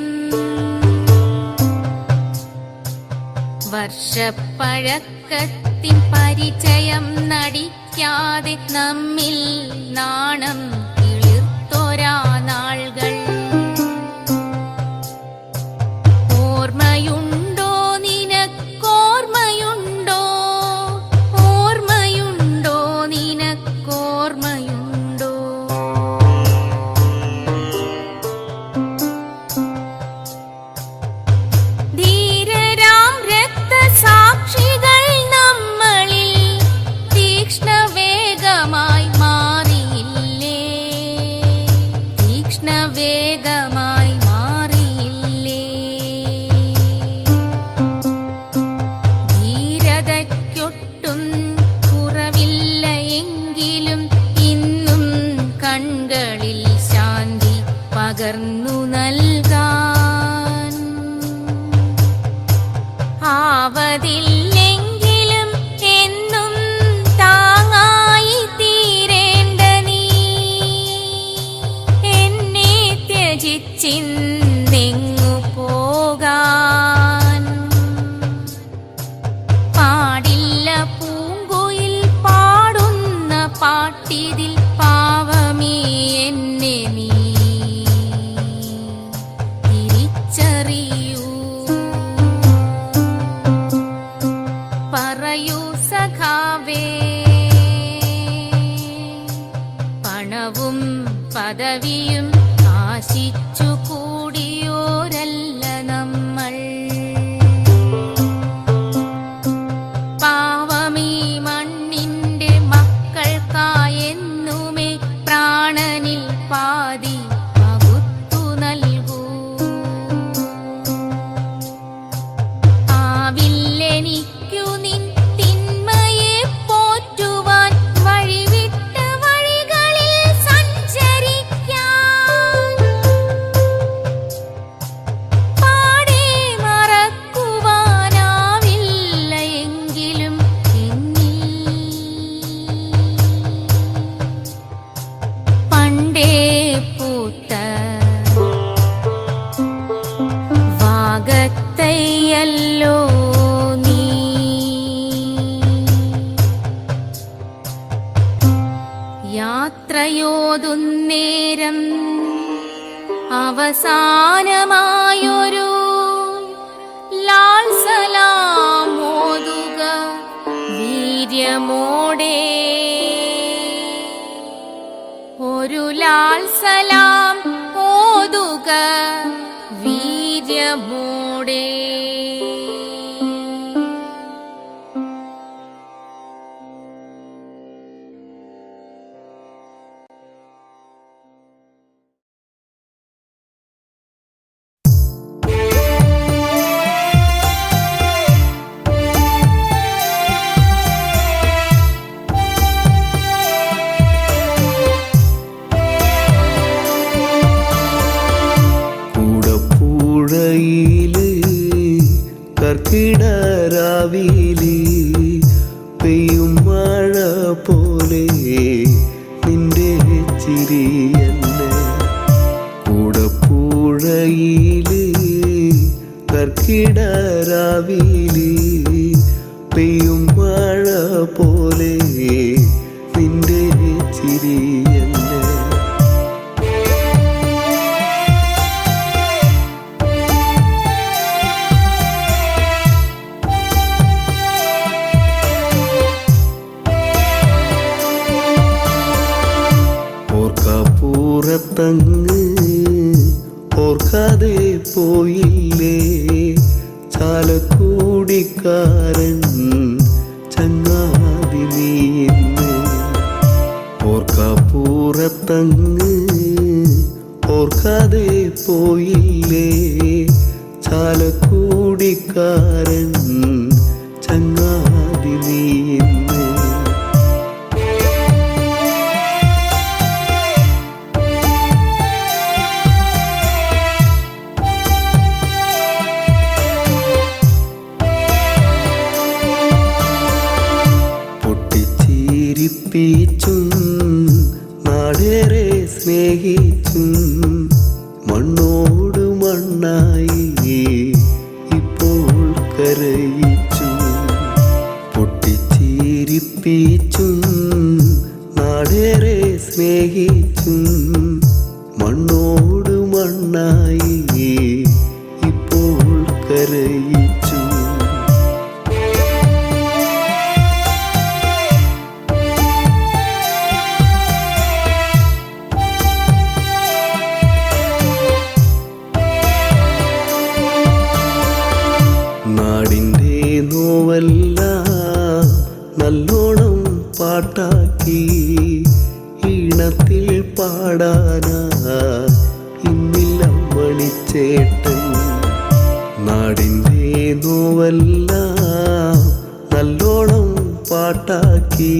വർഷപ്പഴക്കത്തിൻ പരിചയം നടിക്കാതെ നമ്മിൽ നാണം കിളിർത്തൊരാ നാൾകൾ ഓർമ്മയുണ്ടോ നിനക്കോർമ്മയുണ്ടോ ഓർമ്മയുണ്ടോ നിനക്കോർമ്മയുണ്ടോ ധീരരാം രക്തസാക്ഷികൾ നമ്മളിൽ തീക്ഷ്ണവേഗമായി മാറിയില്ലേ തീക്ഷ്ണവേഗമായി മാറിയില്ലേ ധീരതയ്ക്കൊട്ടും കുറവില്ല എങ്കിലും ഇന്നും കൺകളിൽ ശാന്തി പകർന്നു നൽകാൻ ആവതില്ലെങ്കിലും എന്നും താങ്ങായി തീരേണ്ട നീ എന്നെ ത്യജിച്ചിന്നെങ്ങു പോകാൻ പാടില്ല പൂങ്കുയിൽ പാടുന്ന പാട്ടിതിൽ പാവമേ എന്നെ നീ തിരിച്ചറിയൂ പറയൂ സഖാവേ പണവും പദവിയും ആശിച്ചു കൂടിയോരല്ല നമ്മൾ പാവമീ മണ്ണിന്റെ മക്കൾക്കായെന്നുമേ പ്രാണനിൽ പാതി പകുത്തു നൽകൂ ആവില്ലെനിക്കു നിൻ തിന്മയെ പോറ്റുവാൻ വഴിവിട്ട വഴികളിൽ സഞ്ചരിക്കാൻ പാടെ മറക്കുവാനാവില്ല എങ്കിലും എന്നിൽ പണ്ടേ പൂത്ത വാഗത്തയ്യല്ലോ നീ യാത്രയോതുന്നേരം അവസാനമായൊരു ലാൽ സലാം ഓതുക വീര്യമോടെ ഒരു ലാൽ സലാം ഓതുക വീര്യമോടെ കൂടപ്പുഴയില് കർക്കിടരാവില് പെയ്യും മഴ പോലെ നിന്റെ ചിരിയന്നെ കൂടപ്പുഴയില് കർക്കിടരാവില് പെയ്യും മഴ പോലെ നിന്റെ ചിരിയന്നെ ഓർക്കപ്പുറത്തങ്ങ് ഓർക്കാതെ പോയില്ലേ ചാലക്കുടിക്കായലിൽ കൂടിക്കാരൻ ചങ്ങാതി നീന്ന് ഓർക്കാപ്പൂറത്തങ്ങ് ഓർക്കാതെ പോയില്ലേ ചാലക്കൂടിക്കാരൻ ചങ്ങാതി നീന്ന് പൊട്ടിച്ചിരിപ്പിച്ചും നാടേറെ സ്നേഹിച്ചും മണ്ണോട് മണ്ണായി ഇപ്പോൾ കരയിച്ചു പൊട്ടിച്ചിരിപ്പിച്ചും നാടേറെ സ്നേഹിച്ചും മണ്ണോട് മണ്ണായി ഇപ്പോൾ കരയിച്ചു നാടിൻ്റെ നോവെല്ലാം നല്ലോണം പാട്ടാക്കി ഈണത്തിൽ പാടാനാ ഇന്നില്ല മണിച്ചേട്ടൻ നാടിൻ്റെ നോവെല്ലാം നല്ലോണം പാട്ടാക്കി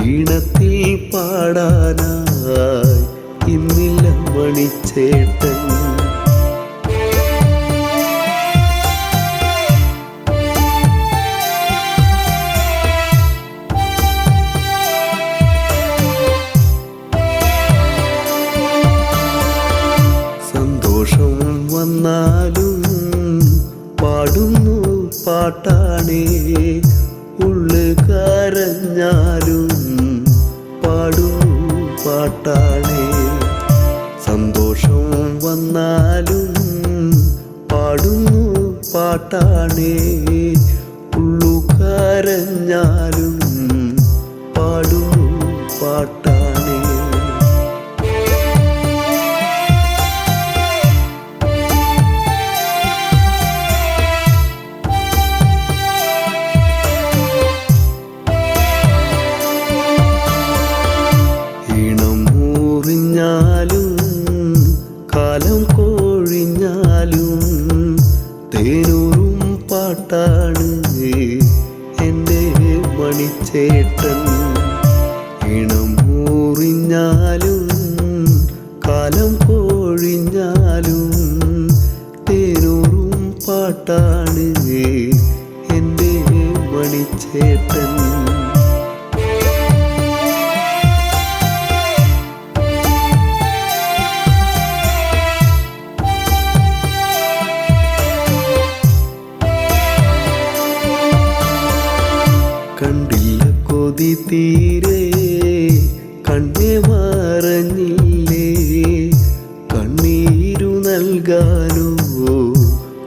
ഈണത്തിൽ പാടാനായി ഇന്നില്ല മണിച്ചേട്ടൻ സന്തോഷം വന്നാലും പാടുന്നു പാട്ടാണേ ഉള്ളു കരഞ്ഞാലും പാടുന്നു പാട്ടാണേ സന്തോഷം വന്നാലും പാടുന്നു പാട്ടാണേ ഉള്ളു കരഞ്ഞാലും പാടുന്നു പാട്ടാണേ കാലം കോഴിഞ്ഞാലും തേനൂറും പാട്ടാണ് എൻ്റെ മണിച്ചേട്ടൻ ഇണം മൂറിഞ്ഞാലും കാലം കോഴിഞ്ഞാലും തേനൂറും പാട്ടാണ് എൻ്റെ മണിച്ചേട്ടൻ കണ്ടില്ല കൊതി തീരെ കണ്ണേ മറഞ്ഞില്ലേ കണ്ണീരു നൽകാനോ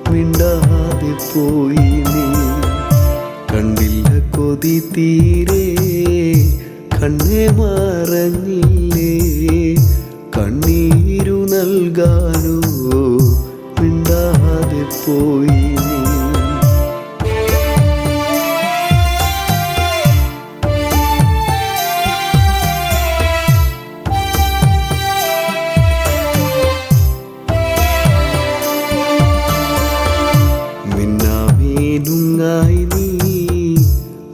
മിണ്ടാതെ പോയി നീ കണ്ടില്ല കൊതി തീരെ കണ്ണേ മറഞ്ഞില്ലേ കണ്ണീരു നൽകാനോ മിണ്ടാതെ പോയി നീ മിന്നാമീനുങ്ങായി നീ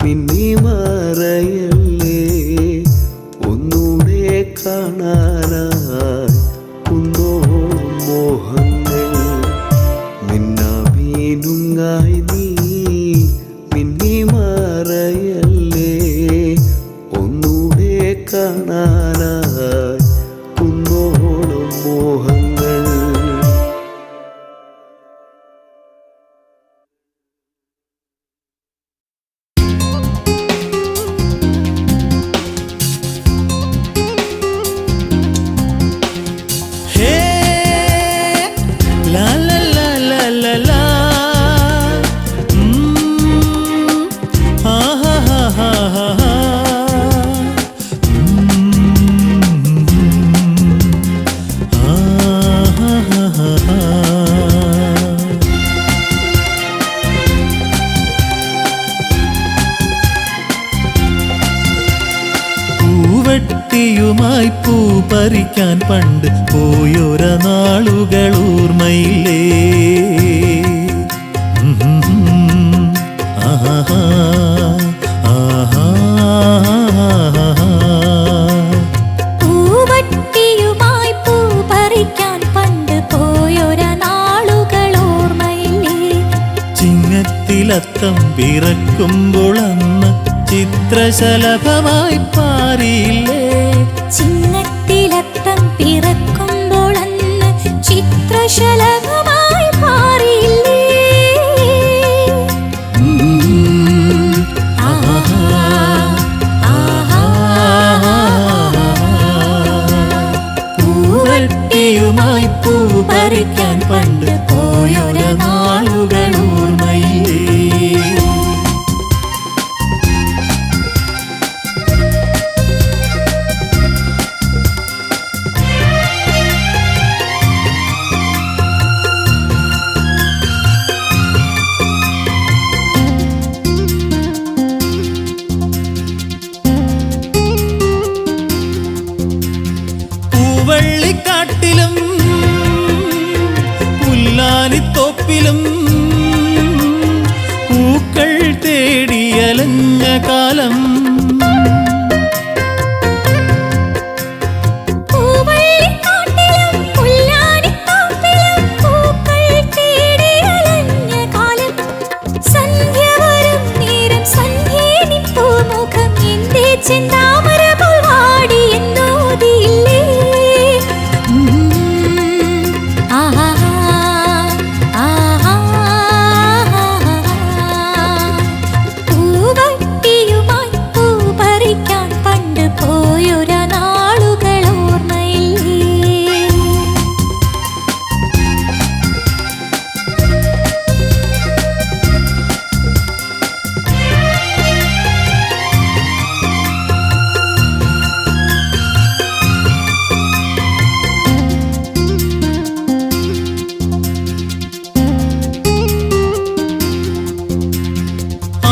മിന്നി മറയല്ലേ ഒന്നൂടെ പൂവട്ടിയുമായി പൂ പറിക്കാൻ പണ്ട് പോയൊര നാളുകൾ ഓർമ്മയില്ലേ? ആഹാ ആഹാ പൂവട്ടിയുമായി പൂ പറിക്കാൻ പണ്ട് പോയൊര നാളുകൾ ഓർമ്മയില്ലേ? ചിങ്ങത്തിലത്തം പിറക്കുമ്പോൾ അന്ന് ചിത്രശലഭമായി പാറിയില്ലേ? ചിങ്ങത്തിലത്തം പിറക്കുമ്പോൾ അന്ന് ചിത്രശലഭമായി പാറിയില്ലേ? പൂവട്ടിയുമായി പൂ പറിക്കാൻ പണ്ട് പോയൊര നാളുകൾ ഓർമ്മയില്ലേ? പൂവള്ളിക്കാട്ടിലും പുല്ലാനിത്തോപ്പിലും പൂക്കൾ തേടിയലഞ്ഞ കാലം. പൂവള്ളിക്കാട്ടിലും പുല്ലാനിത്തോപ്പിലും പൂക്കൾ തേടിയലഞ്ഞ കാലം. സന്ധ്യ വരും നേരം സന്ധ്യേനിൻ പൂമുഖം എന്റെ ചെന്താമര പോൽ വാടി എന്നോതിയില്ലേ? പൂവട്ടിയുമായി പൂ പറിക്കാൻ പണ്ട് പോയൊര നാളുകൾ ഓർമ്മയില്ലേ?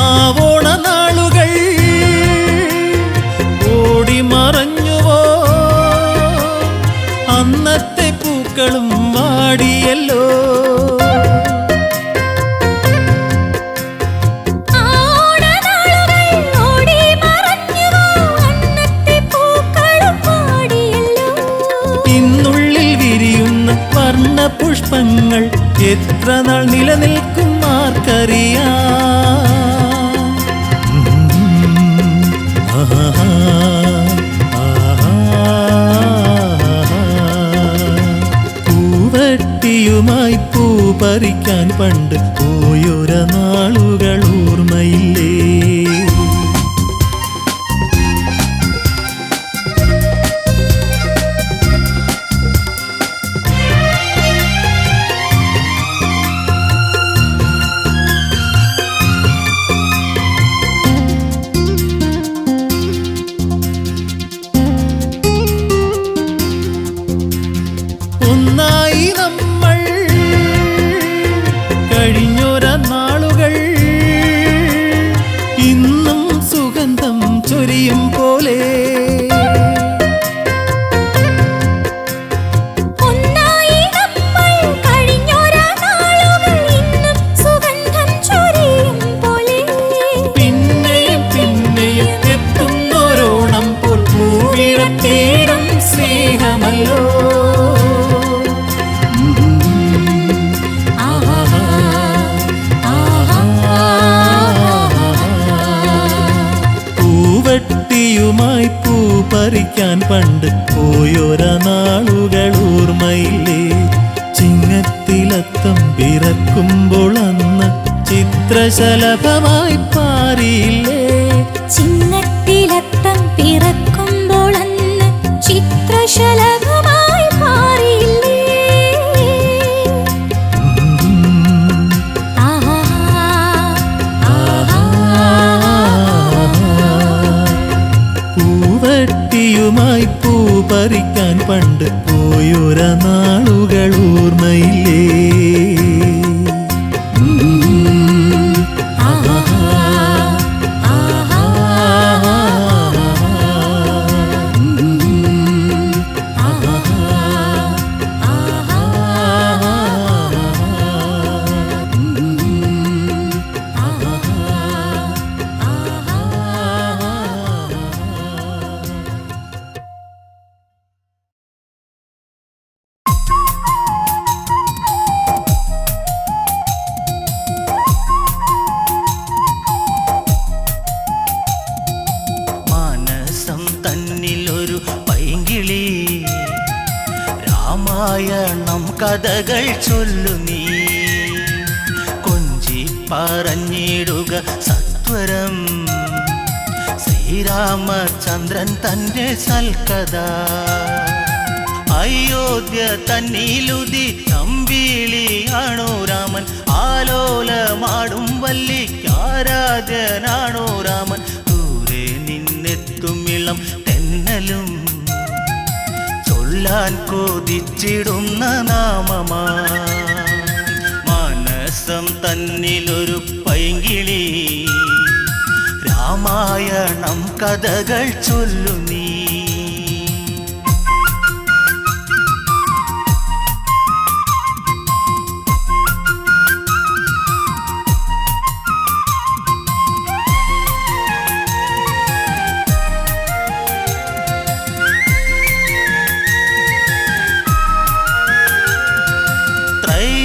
ആവോണ നാളുകൾ ഓടി മറഞ്ഞുവോ? അന്നത്തെ പൂക്കളും വാടിയല്ലോ. ഓണനാളുകൾ ഓടി മറഞ്ഞുവോ? അന്നത്തെ പൂക്കളും വാടിയല്ലോ. ഇന്നുള്ളിൽ വിരിയുന്ന വർണ്ണ പുഷ്പങ്ങൾ എത്ര നാൾ നിലനിൽക്കും ആർക്കറിയാം? ആഹാ ആഹാ പൂവട്ടിയുമായി പൂ പറിക്കാൻ പണ്ട് പോയൊര നാളുകൾ ഓർമ്മയില്ലേ? ഒന്നായി നമ്മൾ കഴിഞ്ഞൊര നാളുകൾ ഇന്നും സുഗന്ധം ചൊരിയും പോലെ. ഒന്നായി നമ്മൾ കഴിഞ്ഞൊര നാളുകൾ ഇന്നും സുഗന്ധം ചൊരിയും പോലെ. പിന്നെയും പിന്നെയും എത്തുന്നോരോണം പോൽ പൂവിടത്തേടും സ്നേഹമല്ലോ. പൂവട്ടിയുമായി പൂ പറിക്കാൻ പണ്ട് പോയൊര നാളുകൾ ഓർമ്മയില്ലേ? ചിങ്ങത്തിലത്തം പിറക്കുമ്പോൾ അന്ന് ചിത്രശലഭമായി പാറിയില്ലേ? ചിങ്ങത്തിലത്തം പിറക്കുമ്പോൾ അന്ന് ചിത്രശലഭമായി പാറിയില്ലേ? പൂവട്ടിയുമായി പൂ പറിക്കാൻ പണ്ട് പോയൊര നാളുകൾ ഓർമ്മയില്ലേ? ആഹാ രാമായണം കഥകൾ ചൊല്ലു നീ കൊഞ്ചി പറഞ്ഞിടുക സത്വരം ശ്രീരാമചന്ദ്രൻ തന്റെ സൽക്കഥ അയോധ്യ തന്നിലുതി അമ്പിളിയാണോ രാമൻ ആലോലമാടും വല്ലിക്കാരാധ്യനാണോ രാമൻ ദൂരെ നിന്നെത്തുമിളം തെന്നലും ചൊല്ലാൻ കൊതിച്ചിടുന്ന നാമമാ മനസ്സം തന്നിലൊരു പൈങ്കിളി രാമായണം കഥകൾ ചൊല്ലു നീ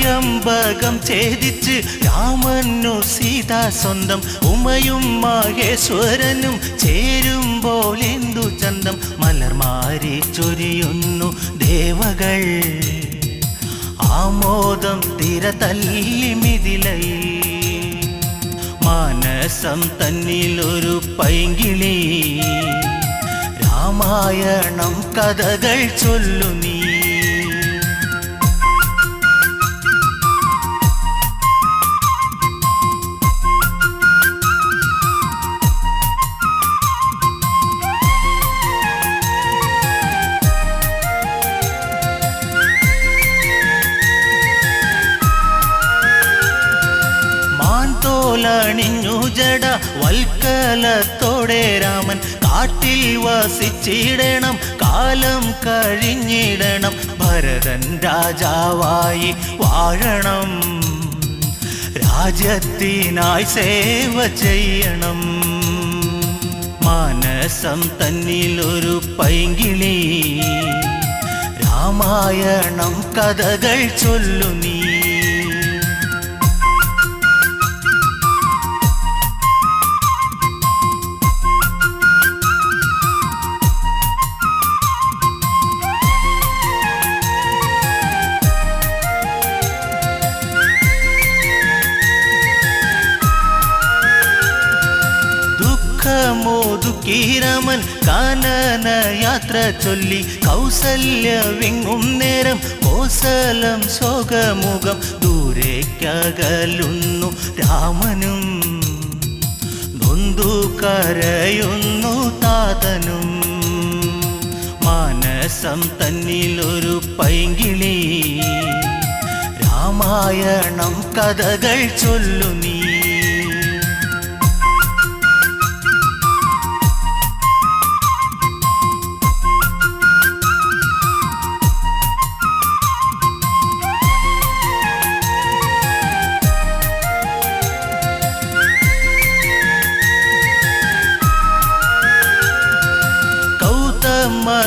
ത്രയംബകം ഛേദിച്ച് രാമനു സീത സ്വന്തം ഉമയും മഹേശ്വരനും ചേരുമ്പോൾ എന്തു ചന്തം മലർമാരി ചൊരിയുന്നു ദേവകൾ ആമോദം തിര തല്ലി മിഥിലയിൽ മാനസം തന്നിലൊരു പൈങ്കിളി രാമായണം കഥകൾ ചൊല്ലു നീ ണിഞ്ഞു ജട വൽക്കലത്തോടെ രാമൻ കാട്ടിൽ വസിച്ചിടണം കാലം കഴിഞ്ഞിടണം ഭരതൻ രാജാവായി വാഴണം രാജ്യത്തിനായി സേവ ചെയ്യണം മാനസം തന്നിലൊരു പൈങ്കിളി രാമായണം കഥകൾ ചൊല്ലു നീ മോദുക്കീരമൻ കാനന യാത്ര ചൊല്ലി കൗസല്യ വിങ്ങും നേരം കോസലം ശോകമുഖം ദൂരേക്കകലുന്നു രാമനും നൊന്തു കരയുന്നു താതനും മാനസം തന്നിലൊരു പൈങ്കിളി രാമായണം കഥകൾ ചൊല്ലു നീ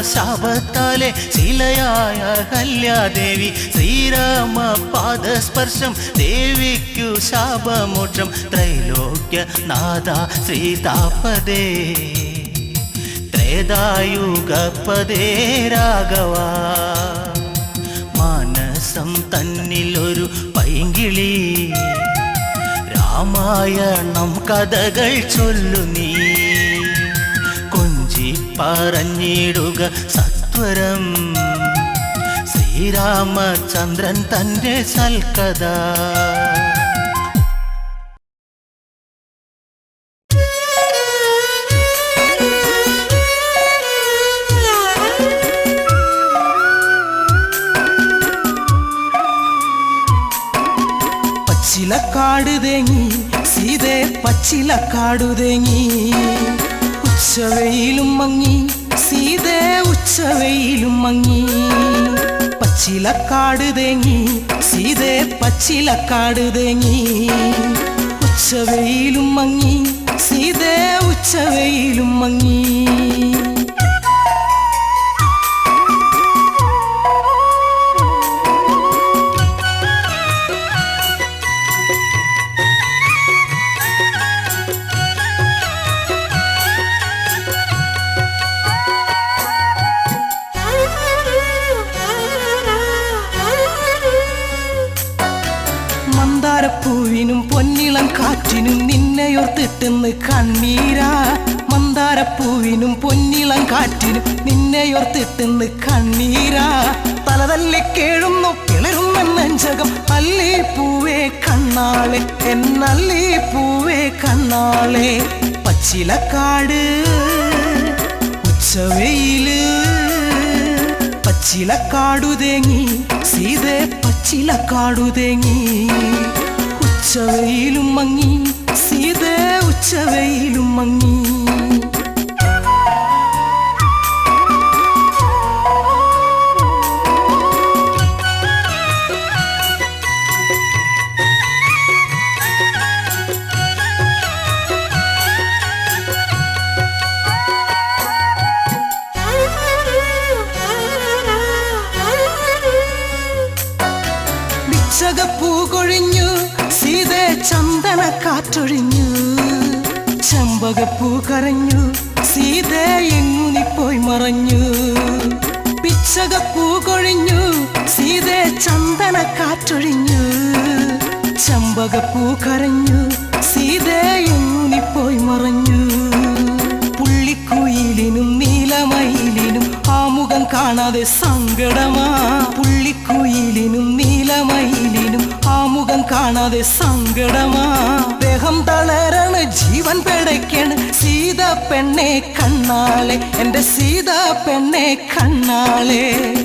ശാപത്താലെ ശിലയായ കല്യാദേവി ശ്രീരാമ പാദസ്പർശം ദേവിക്കു ശാപമോക്ഷം ത്രൈലോക്യനാഥ ശ്രീതാപദേ ത്രേതായുഗപദേ രാഘവ മാനസം തന്നിലൊരു പൈങ്കിളി രാമായണം കഥകൾ ചൊല്ലു നീ പറഞ്ഞിടുക സത്വരം ശ്രീരാമചന്ദ്രൻ തന്റെ സൽക്കഥ പച്ചിലക്കാട് തേങ്ങി സീതേ പച്ചിലക്കാടു തേങ്ങി ഉച്ചവെയിലും മങ്ങി സീതേ ഉച്ചവെയിലും മങ്ങി പച്ചിലക്കാട് തേങ്ങി സീതേ പച്ചിലക്കാട് തേങ്ങി ഉച്ചവെയിലും മങ്ങി സീതേ ഉച്ചവെയിലും മങ്ങി നിന്നെയോർത്തിട്ടെന്ന് കണ്ണീരാ മന്ദാരപ്പൂവിനും പൊന്നിളം കാറ്റിനും നിന്നെയോർത്തിട്ടെന്ന് കണ്ണീരാ തലതല്ലി കേഴുന്നു പിളരുന്ന നെഞ്ചകം അല്ലി പൂവേ കണ്ണാളെ എന്നല്ലി പൂവേ കണ്ണാളെ പച്ചിലക്കാട് ഉച്ചവെയില് പച്ചിലക്കാടു തേങ്ങി സീതേ പച്ചിലക്കാടു തേങ്ങി ഉച്ചവെയിലും മങ്ങി സീതേ ഉച്ചവെയിലും മങ്ങി ചകപ്പൂ കൊഴിഞ്ഞു സീതേ ചന്ദന കാറ്റൊഴിഞ്ഞു ചെമ്പകപ്പൂ കരഞ്ഞു സീതേ എങ്ങുനിപ്പോയി മറഞ്ഞു പിച്ചകപ്പൂ കൊഴിഞ്ഞു സീതേ ചന്ദന കാറ്റൊഴിഞ്ഞു ചെമ്പകപ്പൂ കരഞ്ഞു സീതേ എങ്ങുനിപ്പോയി മറഞ്ഞു പുള്ളിക്കുയിലിനും നീലമയിലിനും ആ മുഖം കാണാതെ സങ്കടമാ പുള്ളിക്കുയിലിനും നീലമയിലിനും ആ മുഖം കാണാതെ സങ്കടമാ ദേഹം തളരാണ് ജീവൻ പിടയ്ക്കാണ് സീത പെണ്ണെ കണ്ണാളെ എന്റെ സീത പെണ്ണെ കണ്ണാളെ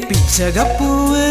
പിച്ചകപ്പൂവ്